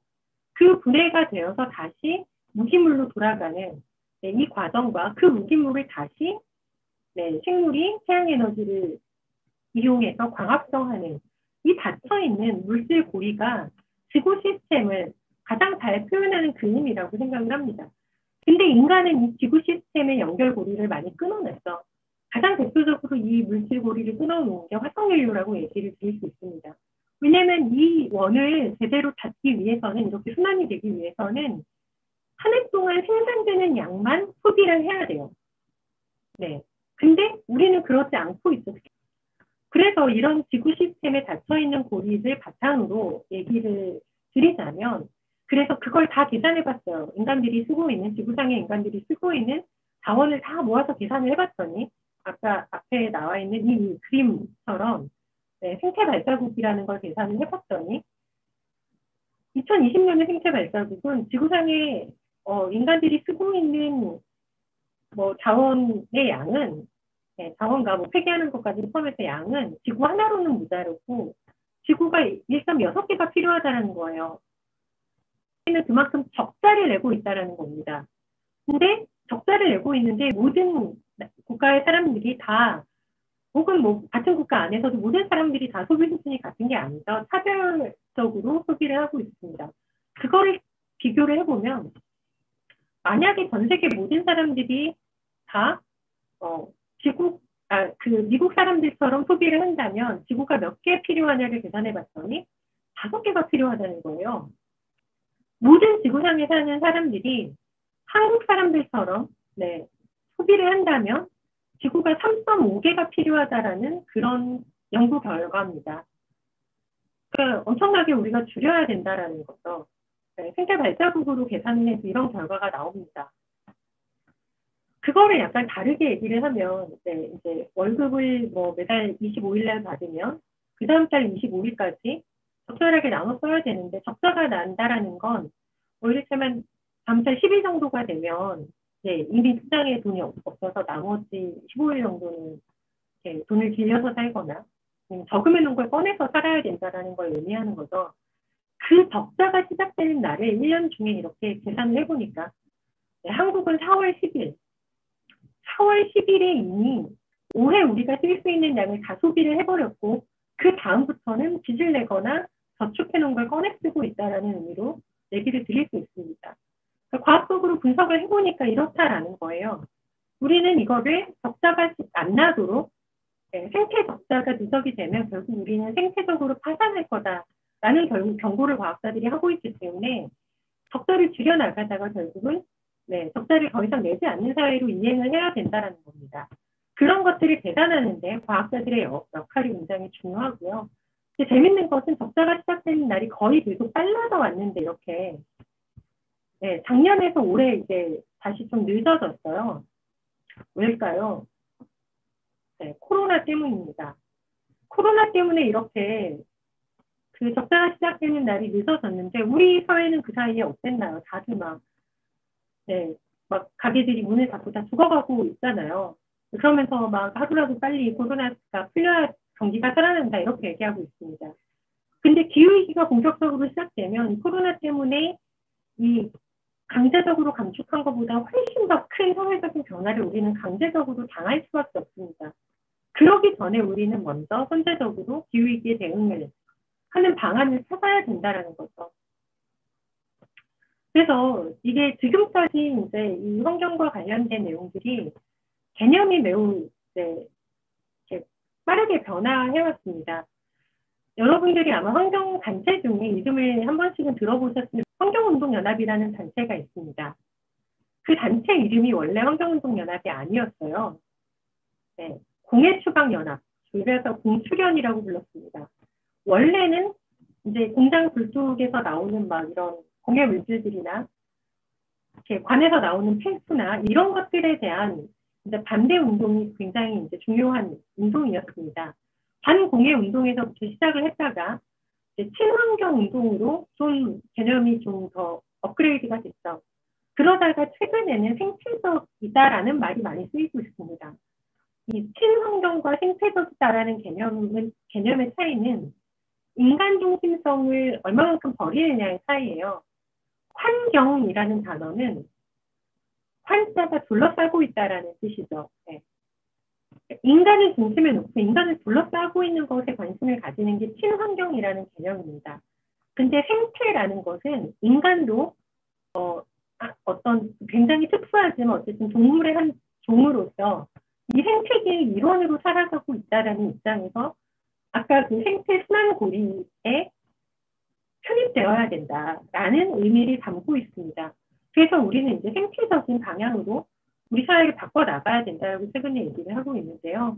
그 분해가 되어서 다시 무기물로 돌아가는 이 과정과 그 무기물을 다시 식물이 태양에너지를 이용해서 광합성하는 이 닫혀있는 물질 고리가 지구 시스템을 가장 잘 표현하는 그림이라고 생각을 합니다. 근데 인간은 이 지구 시스템의 연결고리를 많이 끊어냈어. 가장 대표적으로 이 물질고리를 끊어놓은 게 화석연료라고 얘기를 드릴 수 있습니다. 왜냐하면 이 원을 제대로 닫기 위해서는 이렇게 순환이 되기 위해서는 한 해 동안 생산되는 양만 소비를 해야 돼요. 네. 근데 우리는 그렇지 않고 있죠. 그래서 이런 지구 시스템에 닫혀있는 고리를 바탕으로 얘기를 드리자면 그래서 그걸 다 계산해봤어요. 인간들이 쓰고 있는, 지구상의 인간들이 쓰고 있는 자원을 다 모아서 계산을 해봤더니 아까 앞에 나와 있는 이 그림처럼 생태 발자국이라는 걸 계산을 해봤더니 2020년의 생태 발자국은 지구상의 인간들이 쓰고 있는 자원의 양은 자원과 폐기하는 것까지 포함해서 양은 지구 하나로는 모자르고 지구가 일단 6개가 필요하다는 거예요. 우리는 그만큼 적자를 내고 있다는 겁니다. 근데 적자를 내고 있는데 모든 국가의 사람들이 다 혹은 같은 국가 안에서도 모든 사람들이 다 소비 수준이 같은 게 아니죠. 차별적으로 소비를 하고 있습니다. 그거를 비교를 해보면 만약에 전 세계 모든 사람들이 다 미국 사람들처럼 소비를 한다면 지구가 몇 개 필요하냐를 계산해 봤더니 5개가 필요하다는 거예요. 모든 지구상에 사는 사람들이 한국 사람들처럼 소비를 한다면 지구가 3.5개가 필요하다라는 그런 연구 결과입니다. 그러니까 엄청나게 우리가 줄여야 된다라는 거죠. 생태 발자국으로 계산을 해서 이런 결과가 나옵니다. 그거를 약간 다르게 얘기를 하면 이제 월급을 매달 25일 날 받으면 그 다음 달 25일까지 적절하게 나눠 써야 되는데 적자가 난다라는 건 이를테면 다음 달 10일 정도가 되면 이미 통장에 돈이 없어서 나머지 15일 정도는 돈을 빌려서 살거나 저금해 놓은 걸 꺼내서 살아야 된다는 걸 의미하는 거죠. 그 적자가 시작되는 날을 1년 중에 이렇게 계산을 해보니까 한국은 4월 10일 4월 10일에 이미 올해 우리가 쓸 수 있는 양을 다 소비를 해버렸고 그 다음부터는 빚을 내거나 저축해놓은 걸 꺼내 쓰고 있다라는 의미로 얘기를 드릴 수 있습니다. 그러니까 과학적으로 분석을 해보니까 이렇다라는 거예요. 우리는 이거를 적자가 안 나도록 생태 적자가 누적이 되면 결국 우리는 생태적으로 파산할 거다라는 결국 경고를 과학자들이 하고 있기 때문에 적자를 줄여나가다가 결국은 적자를 더 이상 내지 않는 사회로 이행을 해야 된다는 겁니다. 그런 것들이 대단하는데 과학자들의 역할이 굉장히 중요하고요. 재밌는 것은 적자가 시작되는 날이 거의 계속 빨라져 왔는데 이렇게 작년에서 올해 이제 다시 좀 늦어졌어요. 왜일까요? 코로나 때문입니다. 코로나 때문에 이렇게 그 적자가 시작되는 날이 늦어졌는데 우리 사회는 그 사이에 어땠나요? 다들 막 가게들이 문을 닫고 다 죽어가고 있잖아요. 그러면서 막 하루라도 빨리 코로나가 풀려야 경기가 살아난다 이렇게 얘기하고 있습니다. 근데 기후위기가 본격적으로 시작되면 코로나 때문에 이 강제적으로 감축한 것보다 훨씬 더 큰 사회적인 변화를 우리는 강제적으로 당할 수밖에 없습니다. 그러기 전에 우리는 먼저 선제적으로 기후위기에 대응을 하는 방안을 찾아야 된다는 거죠. 그래서 이게 지금까지 이제 이 환경과 관련된 내용들이 개념이 매우 빠르게 변화해왔습니다. 여러분들이 아마 환경단체 중에 이름을 한 번씩은 들어보셨으면 환경운동연합이라는 단체가 있습니다. 그 단체 이름이 원래 환경운동연합이 아니었어요. 공해추방연합, 그래서 공추련이라고 불렀습니다. 원래는 이제 공장 불뚝에서 나오는 막 이런 공해 물질들이나 이렇게 관에서 나오는 폐수나 이런 것들에 대한 이제 반대 운동이 굉장히 이제 중요한 운동이었습니다. 반공해 운동에서부터 시작을 했다가 이제 친환경 운동으로 좀 개념이 좀 더 업그레이드가 됐죠. 그러다가 최근에는 생태적이다라는 말이 많이 쓰이고 있습니다. 이 친환경과 생태적이다라는 개념의 차이는 인간 중심성을 얼마만큼 버리느냐의 차이예요. 환경이라는 단어는 환자가 둘러싸고 있다라는 뜻이죠. 인간을 중심에 놓고 인간을 둘러싸고 있는 것에 관심을 가지는 게 친환경이라는 개념입니다. 근데 생태라는 것은 인간도 어떤 굉장히 특수하지만 어쨌든 동물의 한 종으로서 이 생태계의 일원으로 살아가고 있다라는 입장에서 아까 그 생태 순환고리에 편입되어야 된다라는 의미를 담고 있습니다. 그래서 우리는 이제 생태적인 방향으로 우리 사회를 바꿔나가야 된다고 최근에 얘기를 하고 있는데요.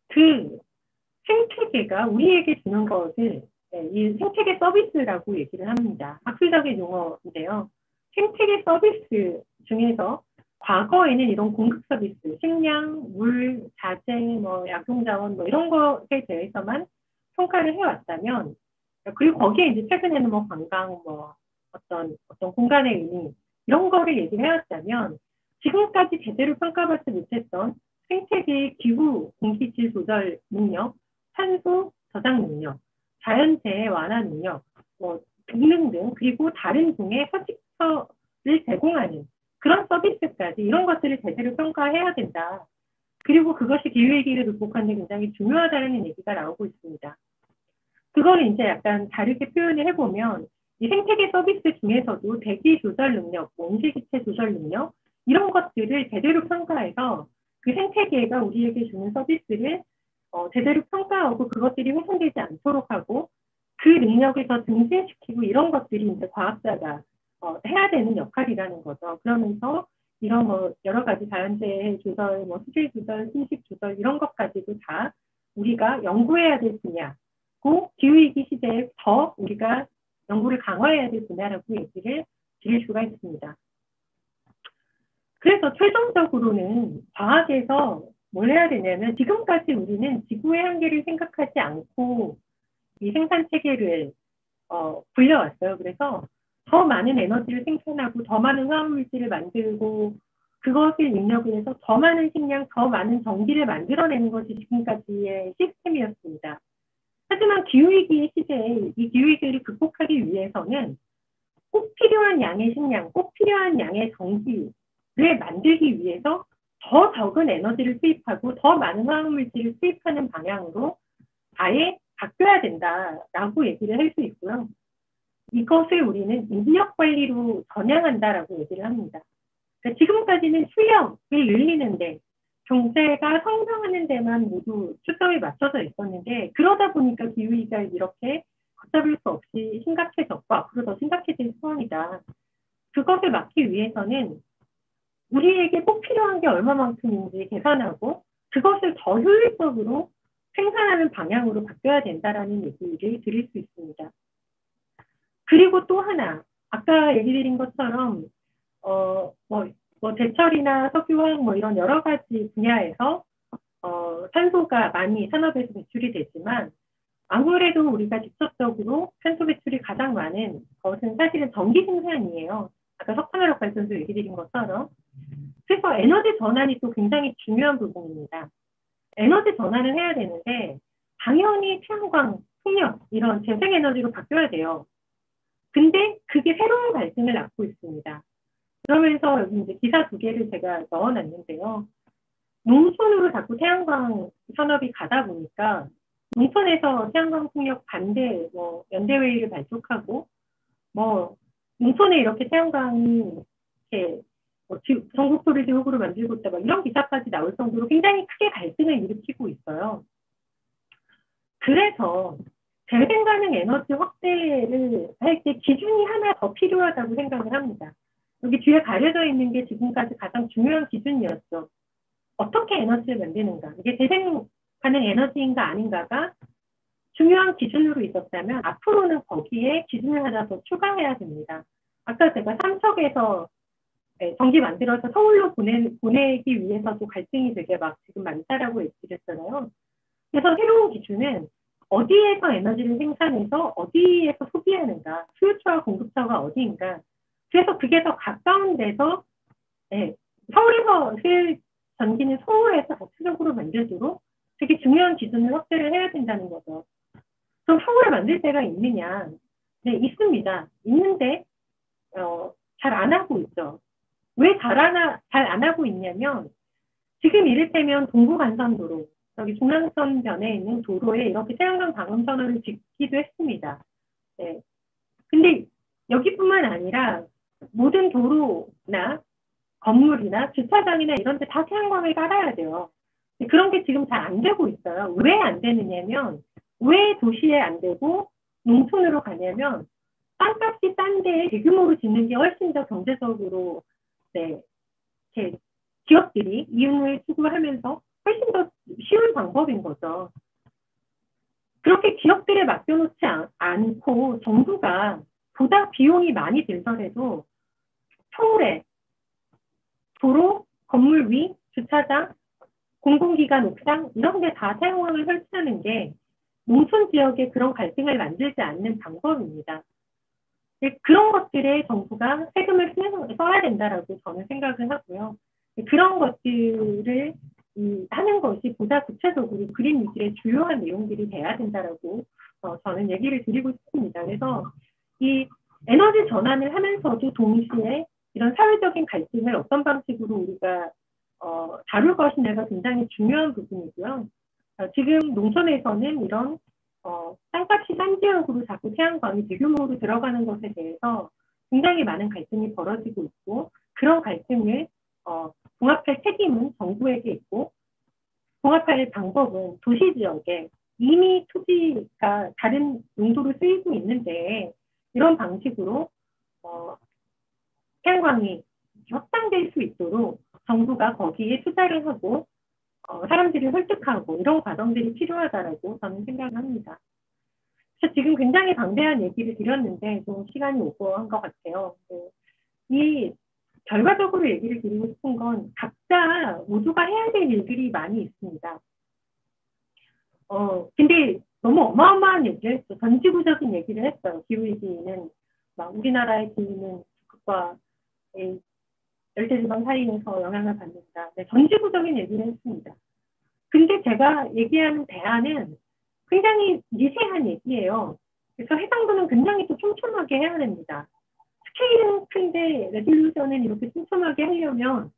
그 생태계가 우리에게 주는 것을 이 생태계 서비스라고 얘기를 합니다. 학술적인 용어인데요. 생태계 서비스 중에서 과거에는 이런 공급 서비스, 식량, 물, 자재, 약용자원 이런 것에 대해서만 평가를 해왔다면, 그리고 거기에 이제 최근에는 관광, 어떤 공간의 의미 이런 거를 얘기를 해왔다면 지금까지 제대로 평가받지 못했던 생태계의 기후, 공기질 조절 능력, 탄소 저장 능력, 자연재해 완화 능력, 등등등 그리고 다른 종의 서식처를 제공하는 그런 서비스까지 이런 것들을 제대로 평가해야 된다. 그리고 그것이 기후위기를 극복하는 데 굉장히 중요하다는 얘기가 나오고 있습니다. 그걸 이제 약간 다르게 표현을 해보면 이 생태계 서비스 중에서도 대기 조절 능력, 온실기체 조절 능력 이런 것들을 제대로 평가해서 그 생태계가 우리에게 주는 서비스를 제대로 평가하고 그것들이 훼손되지 않도록 하고 그 능력을 더 증진시키고 이런 것들이 이제 과학자가 해야 되는 역할이라는 거죠. 그러면서 이런 여러 가지 자연재해 조절, 수질 조절, 심식 조절 이런 것까지도 다 우리가 연구해야 될 분야고 기후위기 시대에 더 우리가 연구를 강화해야 될 분야라고 얘기를 드릴 수가 있습니다. 그래서 최종적으로는 과학에서 뭘 해야 되냐면 지금까지 우리는 지구의 한계를 생각하지 않고 이 생산 체계를 굴려왔어요. 그래서 더 많은 에너지를 생산하고 더 많은 화학물질을 만들고 그것을 입력을 해서 더 많은 식량, 더 많은 전기를 만들어내는 것이 지금까지의 시스템이었습니다. 하지만 기후위기 시대에 이 기후위기를 극복하기 위해서는 꼭 필요한 양의 식량, 꼭 필요한 양의 전기를 만들기 위해서 더 적은 에너지를 투입하고 더 많은 화학물질을 투입하는 방향으로 아예 바뀌어야 된다라고 얘기를 할 수 있고요. 이것을 우리는 인력 관리로 전향한다라고 얘기를 합니다. 그러니까 지금까지는 수령을 늘리는데 경제가 성장하는 데만 모두 초점이 맞춰져 있었는데 그러다 보니까 기후위기가 이렇게 걷잡을 수 없이 심각해졌고 앞으로 더 심각해질 상황이다. 그것을 막기 위해서는 우리에게 꼭 필요한 게 얼마만큼인지 계산하고 그것을 더 효율적으로 생산하는 방향으로 바뀌어야 된다라는 얘기를 드릴 수 있습니다. 그리고 또 하나, 아까 얘기 드린 것처럼 제철이나 석유화학 이런 여러 가지 분야에서 탄소가 많이 산업에서 배출이 되지만 아무래도 우리가 직접적으로 탄소 배출이 가장 많은 것은 사실은 전기 생산이에요. 아까 석탄화력 발전소 얘기 드린 것처럼. 그래서 에너지 전환이 또 굉장히 중요한 부분입니다. 에너지 전환을 해야 되는데 당연히 태양광, 풍력 이런 재생에너지로 바뀌어야 돼요. 근데 그게 새로운 갈등을 낳고 있습니다. 그러면서 여기 이제 기사 두 개를 제가 넣어놨는데요. 농촌으로 자꾸 태양광 산업이 가다 보니까 농촌에서 태양광 풍력 반대 연대회의를 발족하고 농촌에 이렇게 태양광이 이렇게 전국토를 지옥으로 만들고 있다 이런 기사까지 나올 정도로 굉장히 크게 갈등을 일으키고 있어요. 그래서 재생 가능 에너지 확대를 할 때 기준이 하나 더 필요하다고 생각을 합니다. 여기 뒤에 가려져 있는 게 지금까지 가장 중요한 기준이었죠. 어떻게 에너지를 만드는가. 이게 재생 가능 에너지인가 아닌가가 중요한 기준으로 있었다면 앞으로는 거기에 기준을 하나 더 추가해야 됩니다. 아까 제가 삼척에서 전기 만들어서 서울로 보내기 위해서도 갈등이 되게 막 지금 많다라고 얘기했잖아요. 그래서 새로운 기준은 어디에서 에너지를 생산해서 어디에서 소비하는가, 수요처와 공급처가 어디인가. 그래서 그게 더 가까운 데서 서울에서 쓸 전기는 서울에서 자체적으로 만들도록 되게 중요한 기준을 확대를 해야 된다는 거죠. 그럼 서울에 만들 때가 있느냐? 네, 있습니다. 있는데 잘 안 하고 있죠. 왜 잘 안 하고 있냐면 지금 이를테면 동부간선도로 여기 중랑선변에 있는 도로에 이렇게 태양광 방음 선언을 짓기도 했습니다. 네. 근데 여기뿐만 아니라 모든 도로나 건물이나 주차장이나 이런 데 다 태양광을 깔아야 돼요. 그런 게 지금 잘 안 되고 있어요. 왜 안 되느냐면 왜 도시에 안 되고 농촌으로 가냐면 땅값이 싼 데에 대규모로 짓는 게 훨씬 더 경제적으로 기업들이 이윤을 추구하면서 훨씬 더 쉬운 방법인 거죠. 그렇게 기업들에 맡겨놓지 않고 정부가 보다 비용이 많이 들더라도 서울에 도로, 건물 위, 주차장, 공공기관 옥상 이런 데 다 태양광을 설치하는 게 농촌 지역에 그런 갈등을 만들지 않는 방법입니다. 그런 것들에 정부가 세금을 써야 된다라고 저는 생각을 하고요. 그런 것들을 하는 것이 보다 구체적으로 그린 뉴딜의 주요한 내용들이 돼야 된다라고 저는 얘기를 드리고 싶습니다. 그래서 이 에너지 전환을 하면서도 동시에 이런 사회적인 갈등을 어떤 방식으로 우리가 다룰 것이냐가 굉장히 중요한 부분이고요. 지금 농촌에서는 이런 땅값이 싼 지역으로 자꾸 태양광이 대규모로 들어가는 것에 대해서 굉장히 많은 갈등이 벌어지고 있고 그런 갈등을 봉합할 책임은 정부에게 있고 봉합할 방법은 도시 지역에 이미 토지가 다른 용도로 쓰이고 있는데 이런 방식으로 태양광이 확장될 수 있도록 정부가 거기에 투자를 하고 사람들이 설득하고 이런 과정들이 필요하다라고 저는 생각을 합니다. 그래서 지금 굉장히 방대한 얘기를 드렸는데 좀 시간이 오버한 것 같아요. 이 결과적으로 얘기를 드리고 싶은 건 각자 모두가 해야 될 일들이 많이 있습니다. 근데 너무 어마어마한 얘기를 했어요. 전지구적인 얘기를 했어요. 기후위기는 막 우리나라의 기후는 북극과 열대지방 사이에서 영향을 받는다. 네, 전지구적인 얘기를 했습니다. 근데 제가 얘기하는 대안은 굉장히 미세한 얘기예요. 그래서 해상도는 굉장히 또 촘촘하게 해야 됩니다. 스케일은 큰데 레졸루션은 이렇게 촘촘하게 하려면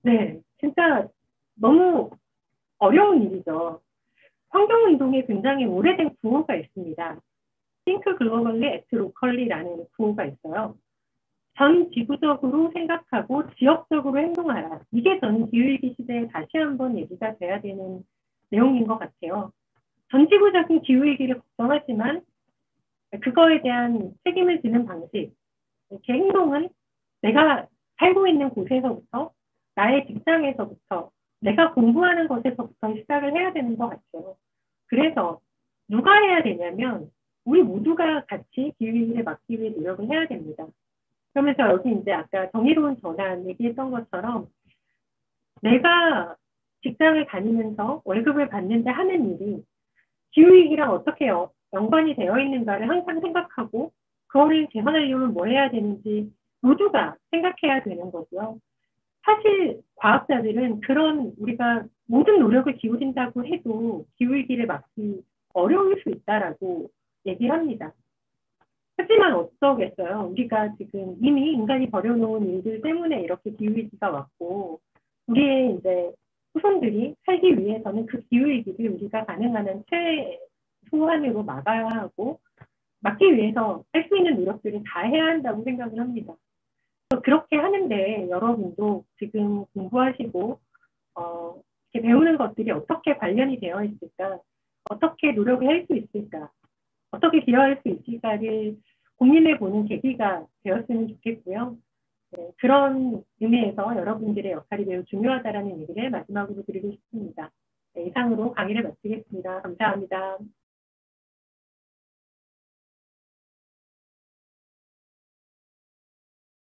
네, 진짜 너무 어려운 일이죠. 환경운동에 굉장히 오래된 구호가 있습니다. Think globally, act locally라는 구호가 있어요. 전 지구적으로 생각하고 지역적으로 행동하라. 이게 전 기후위기 시대에 다시 한번 얘기가 돼야 되는 내용인 것 같아요. 전 지구적인 기후위기를 걱정하지만 그거에 대한 책임을 지는 방식, 이렇게 행동은 내가 살고 있는 곳에서부터, 나의 직장에서부터, 내가 공부하는 것에서부터 시작을 해야 되는 것 같아요. 그래서 누가 해야 되냐면 우리 모두가 같이 기후위기를 막기 위해 노력을 해야 됩니다. 그러면서 여기 이제 아까 정의로운 전환 얘기했던 것처럼 내가 직장을 다니면서 월급을 받는데 하는 일이 기후위기랑 어떻게 연관이 되어 있는가를 항상 생각하고 그거를 개선하려면 뭐 해야 되는지 모두가 생각해야 되는 거고요. 사실 과학자들은 그런 우리가 모든 노력을 기울인다고 해도 기후위기를 막기 어려울 수 있다라고 얘기를 합니다. 하지만 어쩌겠어요. 우리가 지금 이미 인간이 벌여놓은 일들 때문에 이렇게 기후위기가 왔고, 우리의 이제 후손들이 살기 위해서는 그 기후위기를 우리가 가능한 한 최소한으로 막아야 하고, 막기 위해서 할 수 있는 노력들을 다 해야 한다고 생각을 합니다. 그렇게 하는데 여러분도 지금 공부하시고, 이렇게 배우는 것들이 어떻게 관련이 되어 있을까, 어떻게 노력을 할 수 있을까, 어떻게 기여할 수 있을까를 고민해보는 계기가 되었으면 좋겠고요. 네, 그런 의미에서 여러분들의 역할이 매우 중요하다는 얘기를 마지막으로 드리고 싶습니다. 네, 이상으로 강의를 마치겠습니다. 감사합니다.